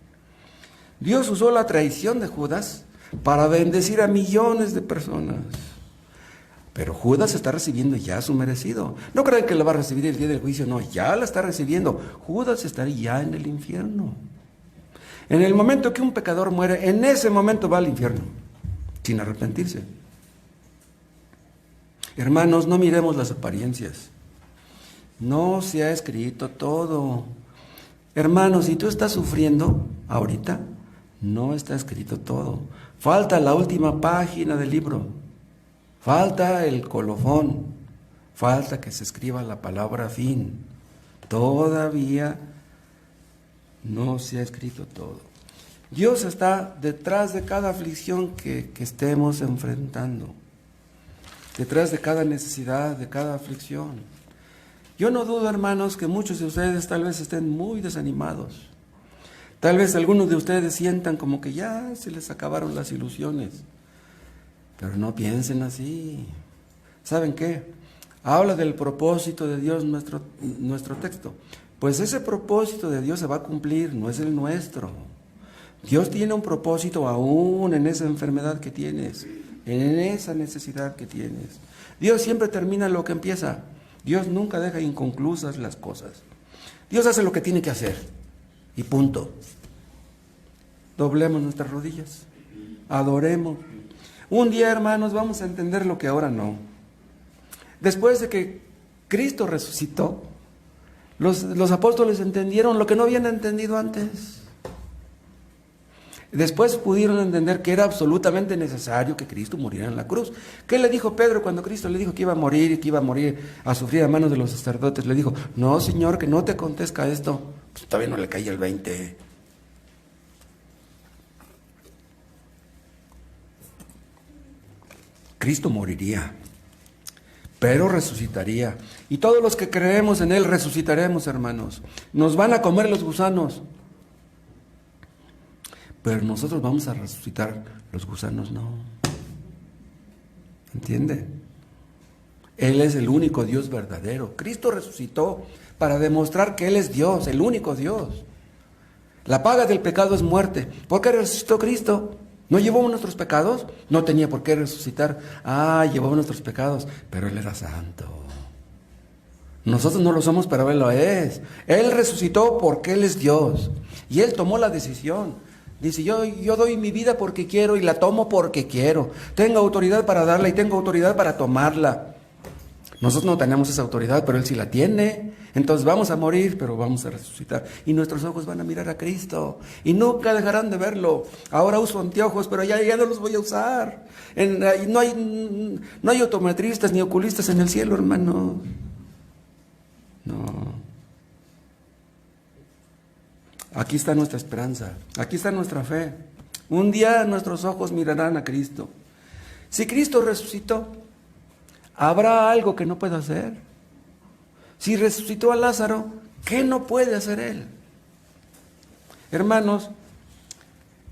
Dios usó la traición de Judas para bendecir a millones de personas. Pero Judas está recibiendo ya su merecido. No crean que lo va a recibir el día del juicio, no, ya la está recibiendo. Judas está ya en el infierno. En el momento que un pecador muere, en ese momento va al infierno, sin arrepentirse. Hermanos, no miremos las apariencias. No se ha escrito todo. Hermanos, si tú estás sufriendo ahorita, no está escrito todo. Falta la última página del libro. Falta el colofón. Falta que se escriba la palabra fin. Todavía no se ha escrito todo. Dios está detrás de cada aflicción que estemos enfrentando. Detrás de cada necesidad, de cada aflicción. Yo no dudo, hermanos, que muchos de ustedes tal vez estén muy desanimados. Tal vez algunos de ustedes sientan como que ya se les acabaron las ilusiones. Pero no piensen así. ¿Saben qué? Habla del propósito de Dios nuestro texto. Pues ese propósito de Dios se va a cumplir, no es el nuestro. Dios tiene un propósito aún en esa enfermedad que tienes, en esa necesidad que tienes. Dios siempre termina lo que empieza. Dios nunca deja inconclusas las cosas. Dios hace lo que tiene que hacer. Y punto. Doblemos nuestras rodillas. Adoremos. Un día, hermanos, vamos a entender lo que ahora no. Después de que Cristo resucitó, los apóstoles entendieron lo que no habían entendido antes. Después pudieron entender que era absolutamente necesario que Cristo muriera en la cruz. ¿Qué le dijo Pedro cuando Cristo le dijo que iba a morir y que iba a morir a sufrir a manos de los sacerdotes? Le dijo, no, Señor, que no te acontezca esto. Pues todavía no le caía el 20. Cristo moriría, pero resucitaría. Y todos los que creemos en Él resucitaremos, hermanos. Nos van a comer los gusanos. Pero nosotros vamos a resucitar, los gusanos no. ¿Entiende? Él es el único Dios verdadero. Cristo resucitó para demostrar que Él es Dios, el único Dios. La paga del pecado es muerte. ¿Por qué resucitó Cristo? ¿No llevó nuestros pecados? No tenía por qué resucitar. Llevó nuestros pecados, pero Él era santo. Nosotros no lo somos, pero Él lo es. Él resucitó porque Él es Dios. Y Él tomó la decisión. Dice, yo doy mi vida porque quiero y la tomo porque quiero. Tengo autoridad para darla y tengo autoridad para tomarla. Nosotros no tenemos esa autoridad, pero Él sí la tiene. Entonces vamos a morir, pero vamos a resucitar. Y nuestros ojos van a mirar a Cristo. Y nunca dejarán de verlo. Ahora uso anteojos, pero ya no los voy a usar. No hay optometristas ni oculistas en el cielo, hermano. No. Aquí está nuestra esperanza, aquí está nuestra fe. Un día nuestros ojos mirarán a Cristo. Si Cristo resucitó, ¿habrá algo que no pueda hacer? Si resucitó a Lázaro, ¿qué no puede hacer Él? Hermanos,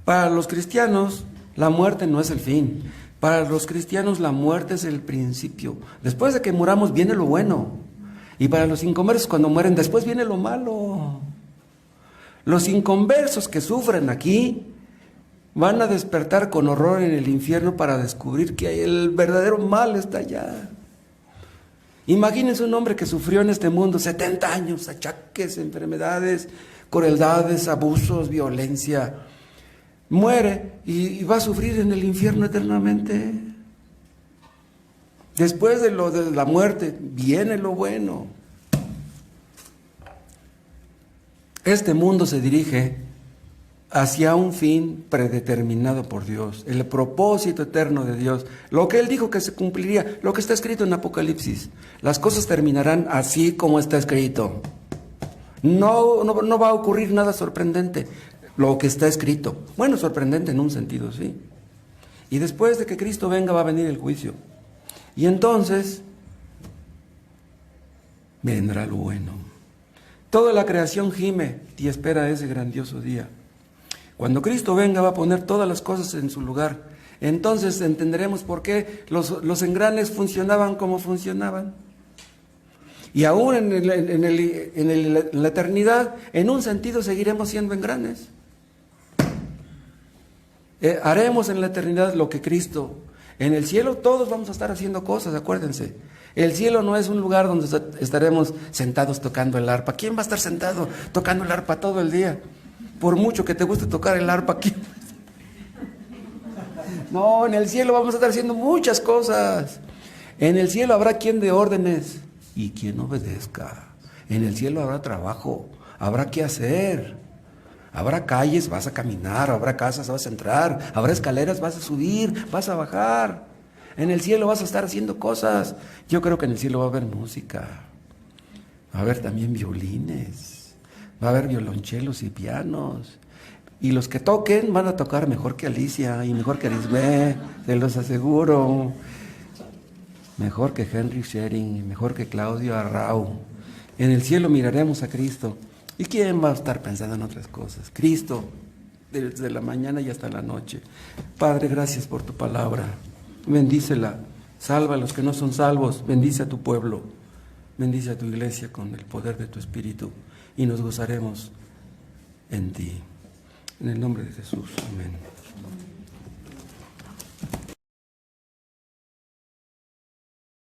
para los cristianos, la muerte no es el fin. Para los cristianos la muerte es el principio. Después de que muramos viene lo bueno. Y para los inconversos cuando mueren después viene lo malo. Los inconversos que sufren aquí van a despertar con horror en el infierno para descubrir que el verdadero mal está allá. Imagínense un hombre que sufrió en este mundo 70 años, achaques, enfermedades, crueldades, abusos, violencia. Muere y va a sufrir en el infierno eternamente. Después de la muerte viene lo bueno. Este mundo se dirige hacia un fin predeterminado por Dios, el propósito eterno de Dios, lo que Él dijo que se cumpliría, lo que está escrito en Apocalipsis. Las cosas terminarán así como está escrito. No va a ocurrir nada sorprendente, lo que está escrito. Bueno, sorprendente en un sentido, sí. Y después de que Cristo venga va a venir el juicio. Y entonces vendrá lo bueno. Toda la creación gime y espera ese grandioso día. Cuando Cristo venga va a poner todas las cosas en su lugar. Entonces entenderemos por qué los engranes funcionaban como funcionaban. Y aún en la eternidad, en un sentido seguiremos siendo engranes. Haremos en la eternidad lo que Cristo. En el cielo todos vamos a estar haciendo cosas, acuérdense. El cielo no es un lugar donde estaremos sentados tocando el arpa. ¿Quién va a estar sentado tocando el arpa todo el día? Por mucho que te guste tocar el arpa aquí. No, en el cielo vamos a estar haciendo muchas cosas. En el cielo habrá quien dé órdenes y quien obedezca. En el cielo habrá trabajo, habrá que hacer. Habrá calles, vas a caminar, habrá casas, vas a entrar, habrá escaleras, vas a subir, vas a bajar. En el cielo vas a estar haciendo cosas. Yo creo que en el cielo va a haber música, va a haber también violines, va a haber violonchelos y pianos. Y los que toquen van a tocar mejor que Alicia y mejor que Arismé, se los aseguro. Mejor que Henry Schering y mejor que Claudio Arrau. En el cielo miraremos a Cristo. ¿Y quién va a estar pensando en otras cosas? Cristo, desde la mañana y hasta la noche. Padre, gracias por tu palabra. Bendícela. Salva a los que no son salvos. Bendice a tu pueblo. Bendice a tu iglesia con el poder de tu Espíritu. Y nos gozaremos en ti. En el nombre de Jesús. Amén.